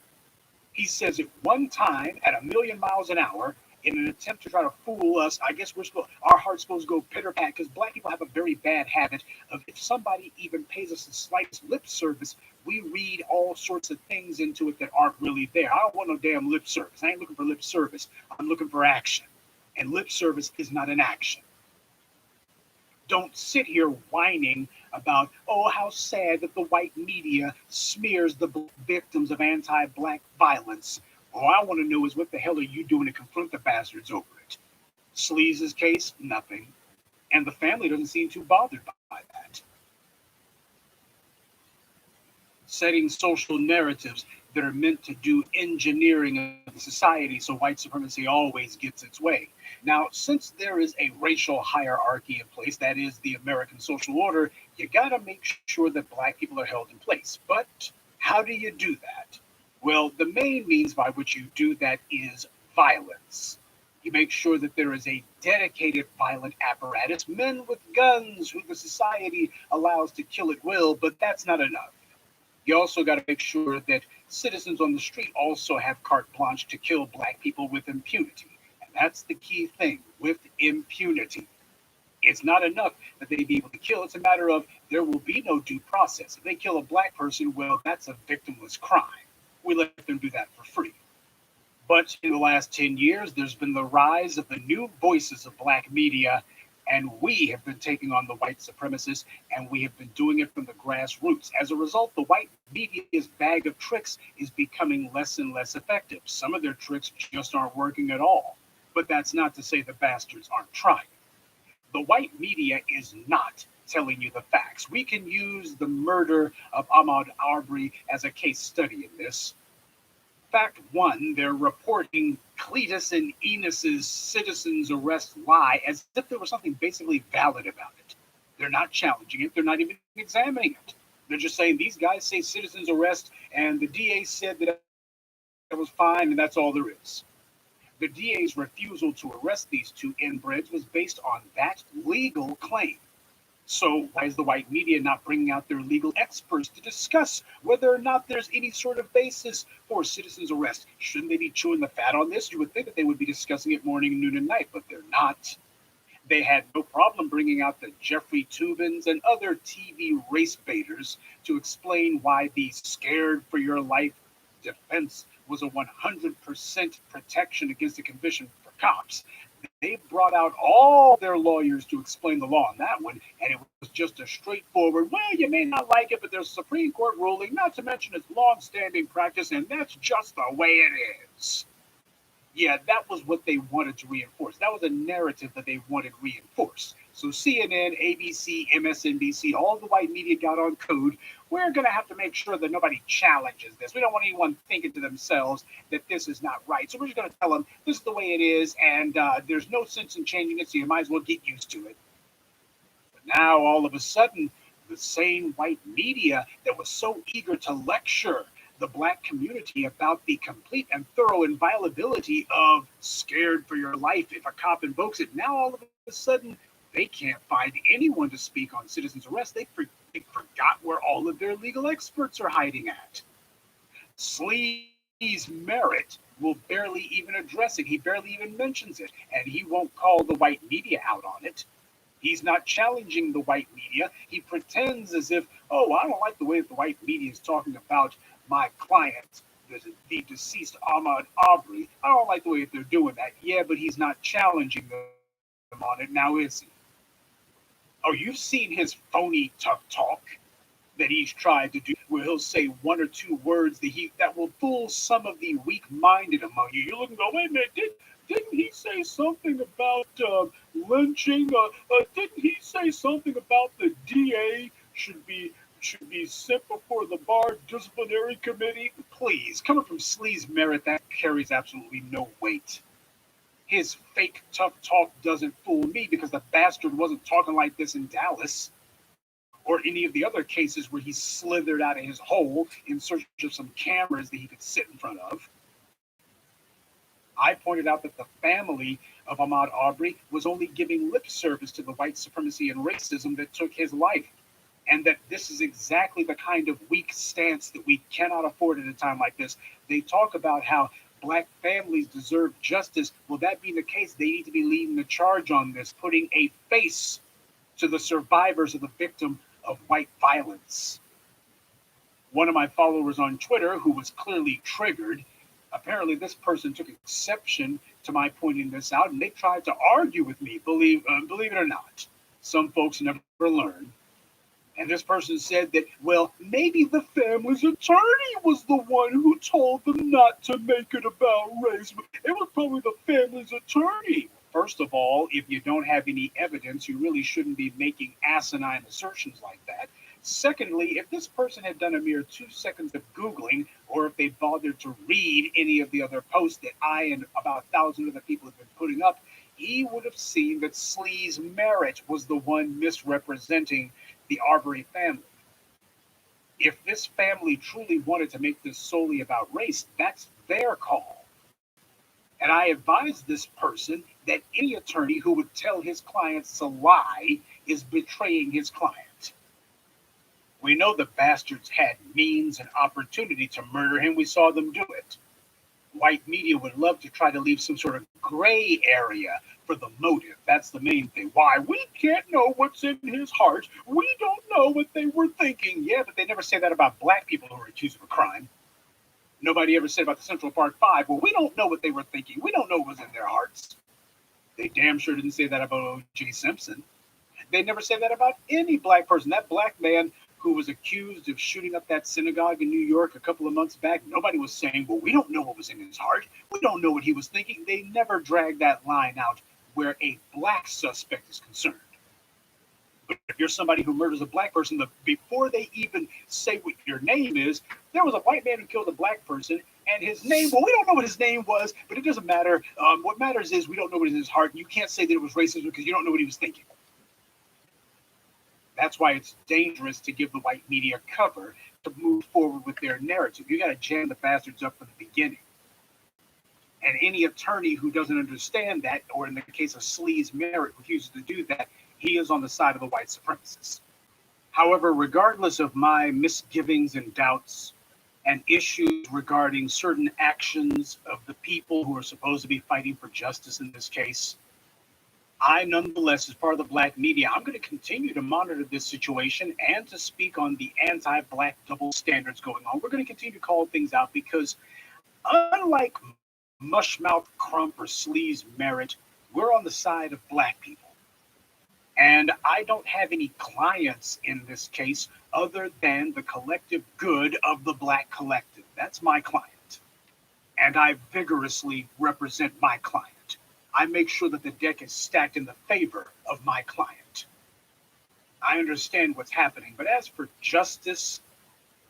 He says it one time at 1,000,000 miles an hour in an attempt to try to fool us. I guess our heart's supposed to go pitter-pat because black people have a very bad habit of if somebody even pays us the slightest lip service, we read all sorts of things into it that aren't really there. I don't want no damn lip service. I ain't looking for lip service. I'm looking for action. And lip service is not an action. Don't sit here whining about, oh, how sad that the white media smears the victims of anti-black violence. All I want to know is what the hell are you doing to confront the bastards over it? Sleaze's case, nothing. And the family doesn't seem too bothered by that. Setting social narratives that are meant to do engineering of the society so white supremacy always gets its way. Now, since there is a racial hierarchy in place, that is the American social order, you got to make sure that black people are held in place. But how do you do that? Well, the main means by which you do that is violence. You make sure that there is a dedicated violent apparatus, men with guns who the society allows to kill at will, but that's not enough. You also got to make sure that citizens on the street also have carte blanche to kill black people with impunity. And that's the key thing, with impunity. It's not enough that they be able to kill. It's a matter of there will be no due process. If they kill a black person, well, that's a victimless crime. We let them do that for free. But in the last 10 years, there's been the rise of the new voices of black media, and we have been taking on the white supremacists, and we have been doing it from the grassroots. As a result, the white media's bag of tricks is becoming less and less effective. Some of their tricks just aren't working at all. But that's not to say the bastards aren't trying. The white media is not telling you the facts. We can use the murder of Ahmaud Arbery as a case study in this. Fact one, they're reporting Cletus and Enos's citizens arrest lie as if there was something basically valid about it. They're not challenging it. They're not even examining it. They're just saying these guys say citizens arrest, and the DA said that it was fine, and that's all there is. The DA's refusal to arrest these two inbreds was based on that legal claim. So why is the white media not bringing out their legal experts to discuss whether or not there's any sort of basis for citizens arrest? Shouldn't they be chewing the fat on this? You would think that they would be discussing it morning, noon, and night, but they're not. They had no problem bringing out the Jeffrey Toobins and other TV race baiters to explain why the scared for your life defense was a 100% protection against a conviction for cops. They brought out all their lawyers to explain the law on that one, and it was just a straightforward, well, you may not like it, but there's a Supreme Court ruling, not to mention it's long-standing practice, and that's just the way it is. Yeah, that was what they wanted to reinforce. That was a narrative that they wanted reinforced. So CNN, ABC, MSNBC, all the white media got on code. We're going to have to make sure that nobody challenges this. We don't want anyone thinking to themselves that this is not right. So we're just going to tell them this is the way it is, and there's no sense in changing it, so you might as well get used to it. But now, all of a sudden, the same white media that was so eager to lecture the black community about the complete and thorough inviolability of scared for your life if a cop invokes it. Now, all of a sudden, they can't find anyone to speak on citizens arrest. They forgot where all of their legal experts are hiding at. Sleaze Merritt will barely even address it. He barely even mentions it, and he won't call the white media out on it. He's not challenging the white media. He pretends as if, oh, I don't like the way that the white media is talking about my client, the deceased Ahmaud Arbery. I don't like the way that they're doing that. Yeah, but he's not challenging them on it now, is he? Oh, you've seen his phony tough talk that he's tried to do, where he'll say one or two words that will fool some of the weak-minded among you. You look and go, wait a minute, didn't he say something about lynching? Didn't he say something about the DA should be sent before the bar disciplinary committee? Please, coming from Sleaze Merritt, that carries absolutely no weight. His fake tough talk doesn't fool me because the bastard wasn't talking like this in Dallas or any of the other cases where he slithered out of his hole in search of some cameras that he could sit in front of. I pointed out that the family of Ahmaud Arbery was only giving lip service to the white supremacy and racism that took his life, and that this is exactly the kind of weak stance that we cannot afford at a time like this. They talk about how black families deserve justice. Well, that being the case, they need to be leading the charge on this, putting a face to the survivors of the victim of white violence. One of my followers on Twitter, who was clearly triggered, apparently this person took exception to my pointing this out, and they tried to argue with me, believe it or not. Some folks never learn. And this person said that, well, maybe the family's attorney was the one who told them not to make it about race. It was probably the family's attorney. First of all, if you don't have any evidence, you really shouldn't be making asinine assertions like that. Secondly, if this person had done a mere 2 seconds of Googling, or if they bothered to read any of the other posts that I and about 1,000 other people have been putting up, he would have seen that Sleaze Merritt was the one misrepresenting the Arbery family. If this family truly wanted to make this solely about race, that's their call. And I advise this person that any attorney who would tell his clients to lie is betraying his client. We know the bastards had means and opportunity to murder him. We saw them do it. White media would love to try to leave some sort of gray area for the motive. That's the main thing. Why? We can't know what's in his heart. We don't know what they were thinking. Yeah, but they never say that about black people who are accused of a crime. Nobody ever said about the Central Park Five, well, we don't know what they were thinking. We don't know what was in their hearts. They damn sure didn't say that about O.J. Simpson. They never say that about any black person. That black man who was accused of shooting up that synagogue in New York a couple of months back, nobody was saying, well, we don't know what was in his heart. We don't know what he was thinking. They never dragged that line out where a black suspect is concerned. But if you're somebody who murders a black person, before they even say what your name is, there was a white man who killed a black person, and his name, well, we don't know what his name was, but it doesn't matter. What matters is we don't know what is in his heart, and you can't say that it was racism because you don't know what he was thinking. That's why it's dangerous to give the white media cover to move forward with their narrative. You got to jam the bastards up from the beginning. And any attorney who doesn't understand that, or in the case of Sleaze Merritt, refuses to do that, he is on the side of the white supremacists. However, regardless of my misgivings and doubts and issues regarding certain actions of the people who are supposed to be fighting for justice in this case, I nonetheless, as part of the black media, I'm going to continue to monitor this situation and to speak on the anti-black double standards going on. We're going to continue to call things out because unlike Mushmouth Crump or Sleaze Merritt, we're on the side of black people. And I don't have any clients in this case other than the collective good of the black collective. That's my client. And I vigorously represent my client. I make sure that the deck is stacked in the favor of my client. I understand what's happening, but as for justice,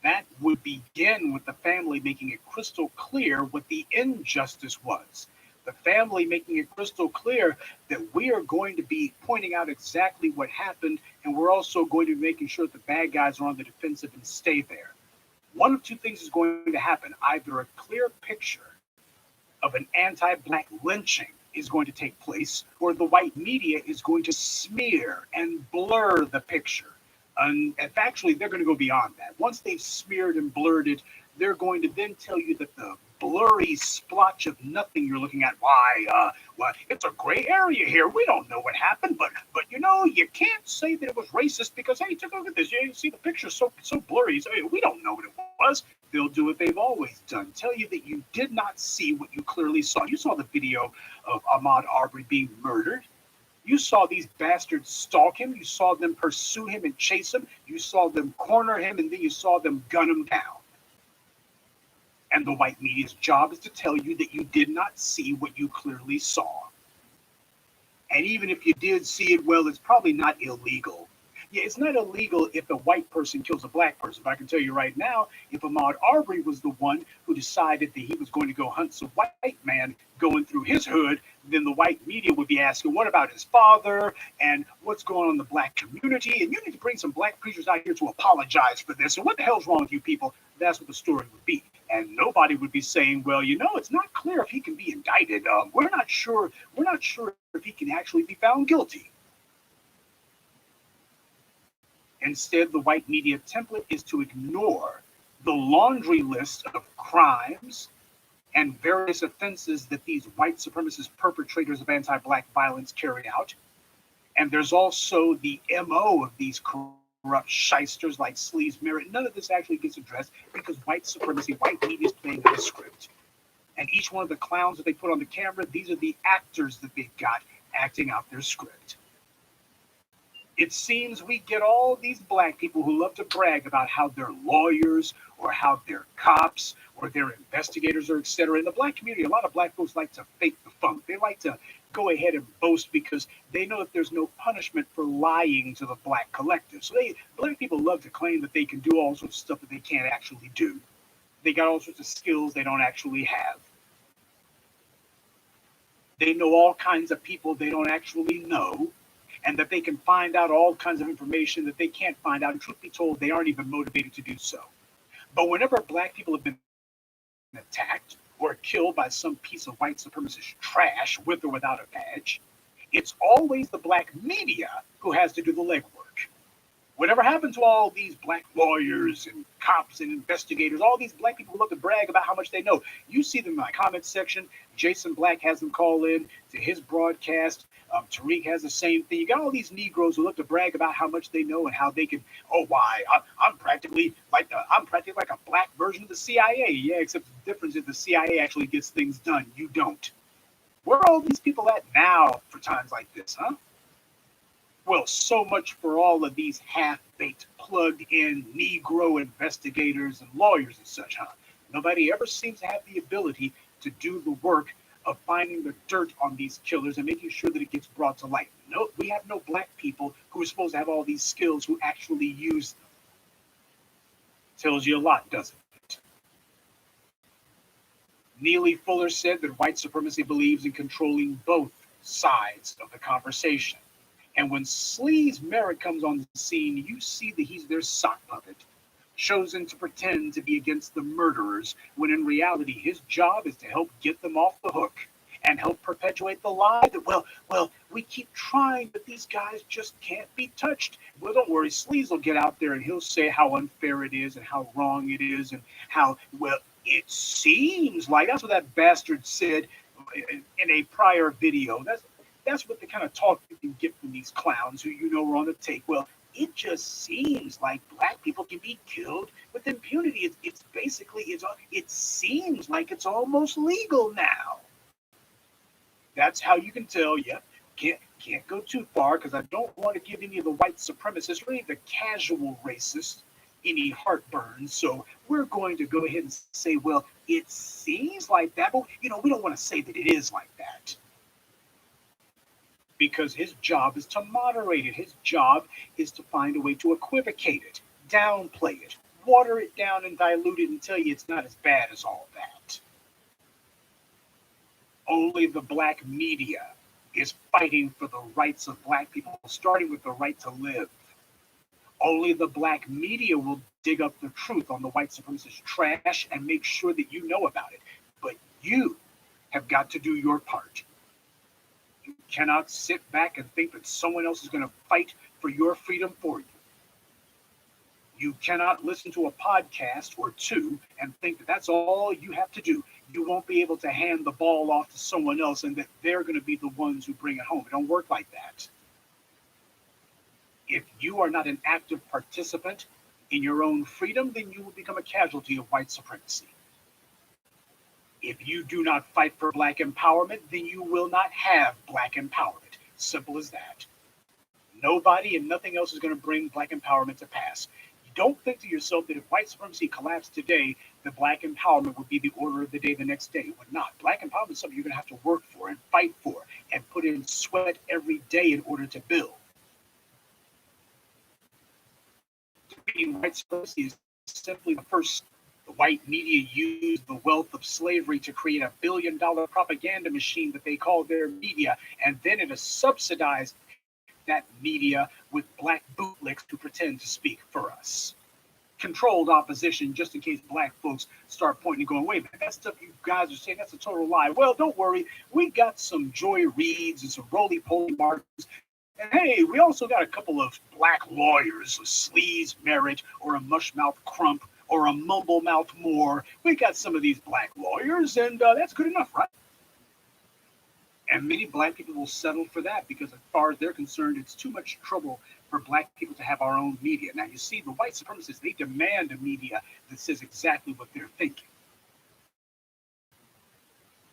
that would begin with the family making it crystal clear what the injustice was. The family making it crystal clear that we are going to be pointing out exactly what happened, and we're also going to be making sure that the bad guys are on the defensive and stay there. One of two things is going to happen. Either a clear picture of an anti-black lynching is going to take place, or the white media is going to smear and blur the picture. And factually, they're going to go beyond that. Once they've smeared and blurred it, they're going to then tell you that the blurry splotch of nothing you're looking at, well, it's a gray area here. We don't know what happened, but you know, you can't say that it was racist because, hey, take a look at this. You see the picture so blurry. So, hey, we don't know what it was. They'll do what they've always done. Tell you that you did not see what you clearly saw. You saw the video of Ahmaud Arbery being murdered. You saw these bastards stalk him. You saw them pursue him and chase him. You saw them corner him, and then you saw them gun him down. And the white media's job is to tell you that you did not see what you clearly saw. And even if you did see it, well, it's probably not illegal. Yeah, it's not illegal if a white person kills a black person. But I can tell you right now, if Ahmaud Arbery was the one who decided that he was going to go hunt some white man going through his hood, then the white media would be asking, what about his father? And what's going on in the black community? And you need to bring some black preachers out here to apologize for this. And what the hell's wrong with you people? That's what the story would be. And nobody would be saying, well, you know, it's not clear if he can be indicted. We're not sure if he can actually be found guilty. Instead, the white media template is to ignore the laundry list of crimes and various offenses that these white supremacist perpetrators of anti-black violence carry out. And there's also the MO of these corrupt shysters like Sleaze Merritt. None of this actually gets addressed because white supremacy, white media is playing out a script. And each one of the clowns that they put on the camera, these are the actors that they've got acting out their script. It seems we get all these black people who love to brag about how they're lawyers or how they're cops or they're investigators or et cetera. In the black community, a lot of black folks like to fake the funk. They like to go ahead and boast because they know that there's no punishment for lying to the black collective. So black people love to claim that they can do all sorts of stuff that they can't actually do. They got all sorts of skills they don't actually have. They know all kinds of people they don't actually know, and that they can find out all kinds of information that they can't find out. And truth be told, they aren't even motivated to do so. But whenever black people have been attacked or killed by some piece of white supremacist trash, with or without a badge, it's always the black media who has to do the legwork. Whatever happened to all these black lawyers and cops and investigators, all these black people who love to brag about how much they know? You see them in my comment section. Jason Black has them call in to his broadcast. Tariq has the same thing. You got all these Negroes who love to brag about how much they know and how they can. Oh, why? I'm practically like a black version of the CIA. Yeah, except the difference is the CIA actually gets things done. You don't. Where are all these people at now for times like this, huh? Well, so much for all of these half-baked, plugged-in Negro investigators and lawyers and such, huh? Nobody ever seems to have the ability to do the work of finding the dirt on these killers and making sure that it gets brought to light. No, we have no black people who are supposed to have all these skills who actually use them. Tells you a lot, doesn't it? Neely Fuller said that white supremacy believes in controlling both sides of the conversation. And when Sleaze Merritt comes on the scene, you see that he's their sock puppet, chosen to pretend to be against the murderers, when in reality his job is to help get them off the hook and help perpetuate the lie that, well, we keep trying, but these guys just can't be touched. Well, don't worry, Sleaze will get out there and he'll say how unfair it is and how wrong it is and how, well, it seems like, that's what that bastard said in a prior video. That's what the kind of talk you can get from these clowns who you know are on the take. Well, it just seems like black people can be killed with impunity. It seems like it's almost legal now. That's how you can tell. Yeah, can't go too far because I don't want to give any of the white supremacists, really the casual racists, any heartburn. So we're going to go ahead and say, well, it seems like that, but we don't want to say that it is like that. Because his job is to moderate it. His job is to find a way to equivocate it, downplay it, water it down and dilute it and tell you it's not as bad as all that. Only the black media is fighting for the rights of black people, starting with the right to live. Only the black media will dig up the truth on the white supremacist trash and make sure that you know about it. But you have got to do your part. You cannot sit back and think that someone else is going to fight for your freedom for you. You cannot listen to a podcast or two and think that that's all you have to do. You won't be able to hand the ball off to someone else and that they're going to be the ones who bring it home. It don't work like that. If you are not an active participant in your own freedom, then you will become a casualty of white supremacy. If you do not fight for black empowerment, then you will not have black empowerment. Simple as that. Nobody and nothing else is going to bring black empowerment to pass. You don't think to yourself that if white supremacy collapsed today, the black empowerment would be the order of the day the next day. It would not. Black empowerment is something you're going to have to work for and fight for and put in sweat every day in order to build. Defeating white supremacy is simply the first. The white media used the wealth of slavery to create a billion-dollar propaganda machine that they call their media, and then it has subsidized that media with black bootlicks who pretend to speak for us. Controlled opposition just in case black folks start pointing and going, wait a minute, that stuff you guys are saying, that's a total lie. Well, don't worry. We got some Joy Reids and some roly-poly Martins. And hey, we also got a couple of black lawyers, a Sleaze Merritt or a Mushmouth Crump or a mumble mouth Moore. We got some of these black lawyers, and that's good enough, right? And many black people will settle for that because as far as they're concerned, it's too much trouble for black people to have our own media. Now, you see, the white supremacists, they demand a media that says exactly what they're thinking.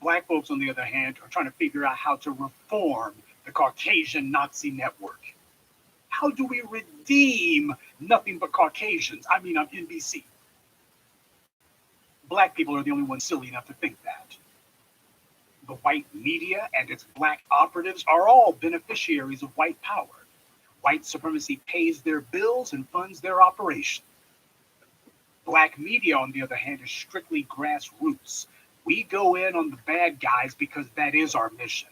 Black folks, on the other hand, are trying to figure out how to reform the Caucasian Nazi network. How do we redeem nothing but Caucasians? I mean, I'm NBC. Black people are the only ones silly enough to think that. The white media and its black operatives are all beneficiaries of white power. White supremacy pays their bills and funds their operation. Black media, on the other hand, is strictly grassroots. We go in on the bad guys because that is our mission.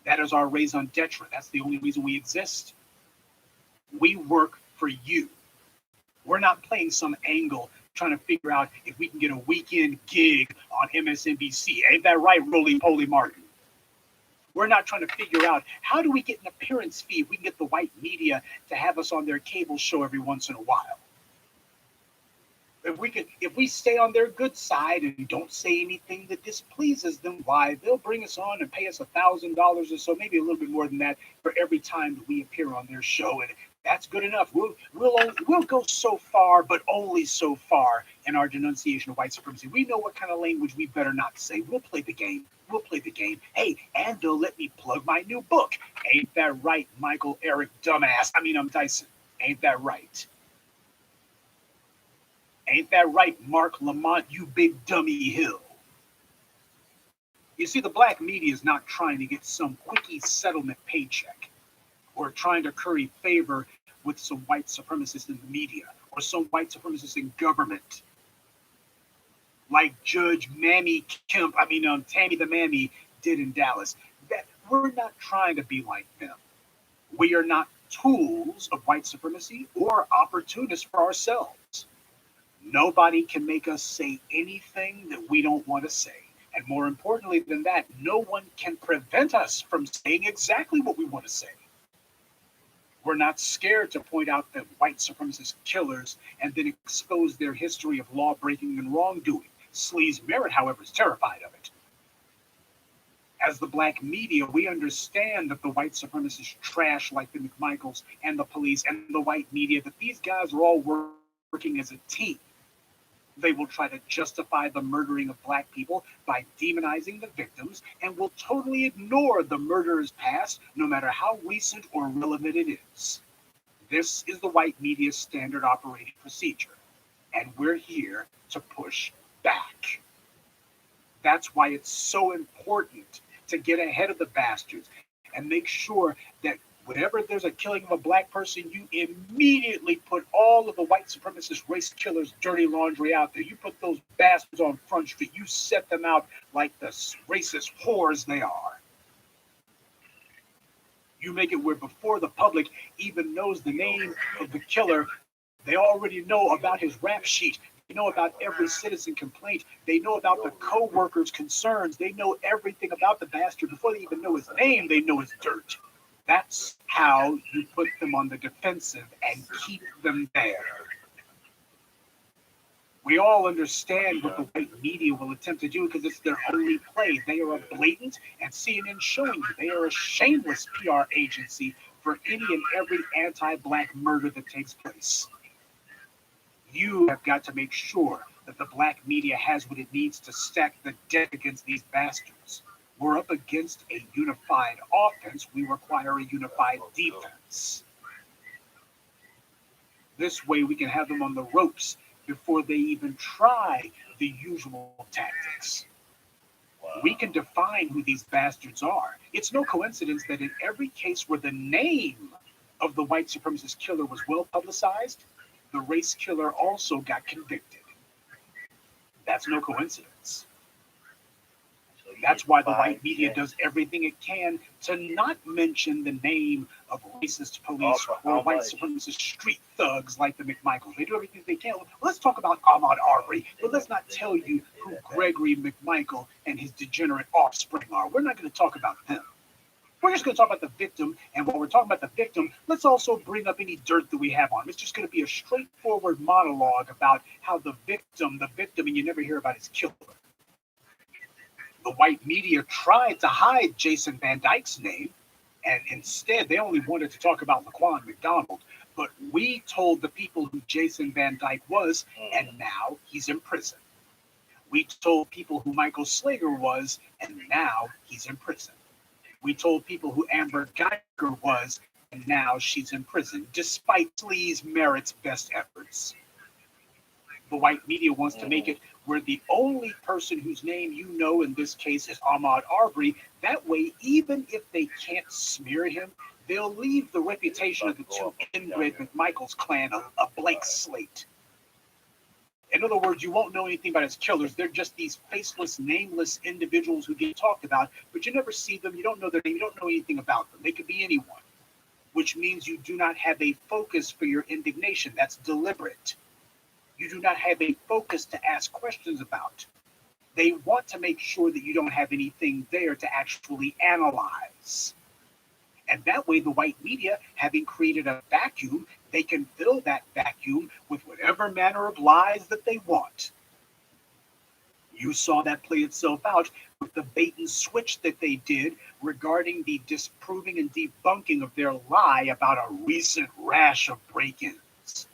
That is our raison d'etre. That's the only reason we exist. We work for you. We're not playing some angle trying to figure out if we can get a weekend gig on MSNBC. Ain't that right, Roly Poly Martin? We're not trying to figure out how do we get an appearance fee if we can get the white media to have us on their cable show every once in a while. If we stay on their good side and don't say anything that displeases them, why, they'll bring us on and pay us $1,000 or so, maybe a little bit more than that, for every time that we appear on their show, and that's good enough. We'll go so far, but only so far in our denunciation of white supremacy. We know what kind of language we better not say. We'll play the game. We'll play the game. Hey, and they'll let me plug my new book. Ain't that right, Michael Eric dumbass? I'm Tyson. Ain't that right? Ain't that right, Mark Lamont, you big dummy Hill? You see, the black media is not trying to get some quickie settlement paycheck or trying to curry favor with some white supremacists in the media or some white supremacists in government. Like Judge Tammy the Mammy did in Dallas. That we're not trying to be like them. We are not tools of white supremacy or opportunists for ourselves. Nobody can make us say anything that we don't want to say. And more importantly than that, no one can prevent us from saying exactly what we want to say. We're not scared to point out that white supremacist killers and then expose their history of law breaking and wrongdoing. Sleaze Merritt, however, is terrified of it. As the black media, we understand that the white supremacist trash like the McMichaels and the police and the white media, that these guys are all working as a team. They will try to justify the murdering of black people by demonizing the victims and will totally ignore the murderer's past, no matter how recent or relevant it is. This is the white media's standard operating procedure, and we're here to push back. That's why it's so important to get ahead of the bastards and make sure that whenever there's a killing of a black person, you immediately put all of the white supremacist race killers' dirty laundry out there. You put those bastards on Front Street. You set them out like the racist whores they are. You make it where before the public even knows the name of the killer, they already know about his rap sheet. They know about every citizen complaint. They know about the co-workers' concerns. They know everything about the bastard. Before they even know his name, they know his dirt. That's how you put them on the defensive and keep them there. We all understand what the white media will attempt to do because it's their only play. They are a blatant, and CNN showing you, they are a shameless PR agency for any and every anti-black murder that takes place. You have got to make sure that the black media has what it needs to stack the deck against these bastards. We're up against a unified offense. We require a unified defense. This way we can have them on the ropes before they even try the usual tactics. We can define who these bastards are. It's no coincidence that in every case where the name of the white supremacist killer was well publicized, the race killer also got convicted. That's no coincidence. That's why the white media does everything it can to not mention the name of racist police or white supremacist street thugs like the McMichaels. They do everything they can. Let's talk about Ahmaud Arbery, but let's not tell you who Gregory McMichael and his degenerate offspring are. We're not going to talk about them. We're just going to talk about the victim, and while we're talking about the victim, let's also bring up any dirt that we have on him. It's just going to be a straightforward monologue about how the victim, and you never hear about his killer. The white media tried to hide Jason Van Dyke's name, and instead they only wanted to talk about Laquan McDonald. But we told the people who Jason Van Dyke was, and now he's in prison. We told people who Michael Slager was, and now he's in prison. We told people who Amber Geiger was, and now she's in prison, despite Sleaze Merritt's best efforts. The white media wants to make it where the only person whose name you know in this case is Ahmaud Arbery. That way, even if they can't smear him, they'll leave the reputation of the two inbred McMichaels clan a blank slate. In other words, you won't know anything about his killers. They're just these faceless, nameless individuals who get talked about, but you never see them. You don't know their name. You don't know anything about them. They could be anyone, which means you do not have a focus for your indignation. That's deliberate. You do not have a focus to ask questions about. They want to make sure that you don't have anything there to actually analyze. And that way, the white media, having created a vacuum, they can fill that vacuum with whatever manner of lies that they want. You saw that play itself out with the bait and switch that they did regarding the disproving and debunking of their lie about a recent rash of break ins.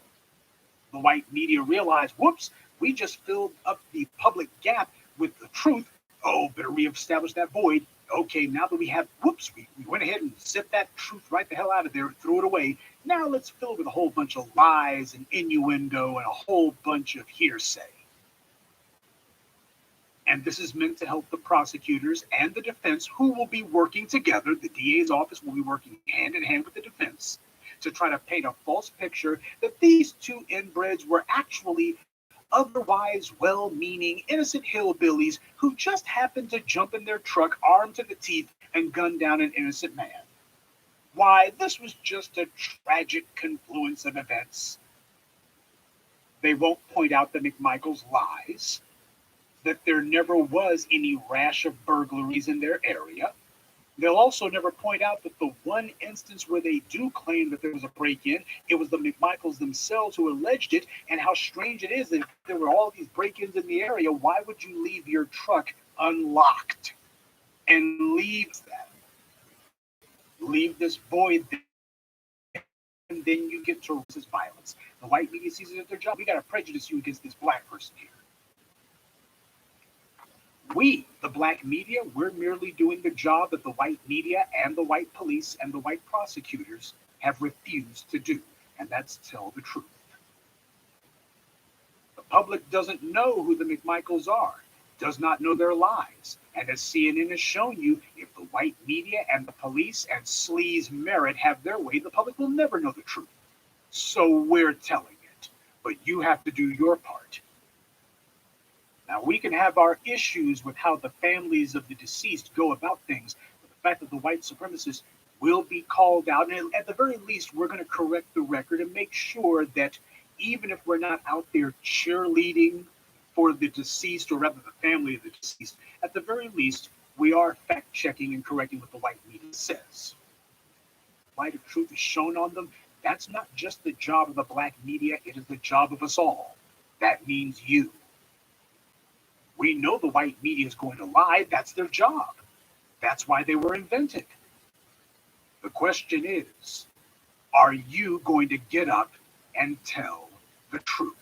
The white media realized, whoops, we just filled up the public gap with the truth. Oh, better reestablish that void. Okay, now that we have, whoops, we went ahead and zipped that truth right the hell out of there, threw it away. Now let's fill it with a whole bunch of lies and innuendo and a whole bunch of hearsay. And this is meant to help the prosecutors and the defense, who will be working together. The DA's office will be working hand in hand with the defense to try to paint a false picture that these two inbreds were actually otherwise well-meaning innocent hillbillies who just happened to jump in their truck armed to the teeth and gun down an innocent man. Why, this was just a tragic confluence of events. They won't point out the McMichaels' lies, that there never was any rash of burglaries in their area. They'll also never point out that the one instance where they do claim that there was a break-in, it was the McMichaels themselves who alleged it, and how strange it is that if there were all these break-ins in the area, why would you leave your truck unlocked and leave that? Leave this void there, and then you get to resist violence. The white media sees it as their job. We got to prejudice you against this black person here. We, the black media, we're merely doing the job that the white media and the white police and the white prosecutors have refused to do, and that's tell the truth. The public doesn't know who the McMichaels are, does not know their lies, and as CNN has shown you, if the white media and the police and sleaze merit have their way, the public will never know the truth. So we're telling it, but you have to do your part. Now, we can have our issues with how the families of the deceased go about things, but the fact that the white supremacists will be called out, and at the very least, we're going to correct the record and make sure that even if we're not out there cheerleading for the deceased, or rather the family of the deceased, at the very least, we are fact-checking and correcting what the white media says. Light of truth is shown on them. That's not just the job of the black media, it is the job of us all. That means you. We know the white media is going to lie. That's their job. That's why they were invented. The question is, are you going to get up and tell the truth?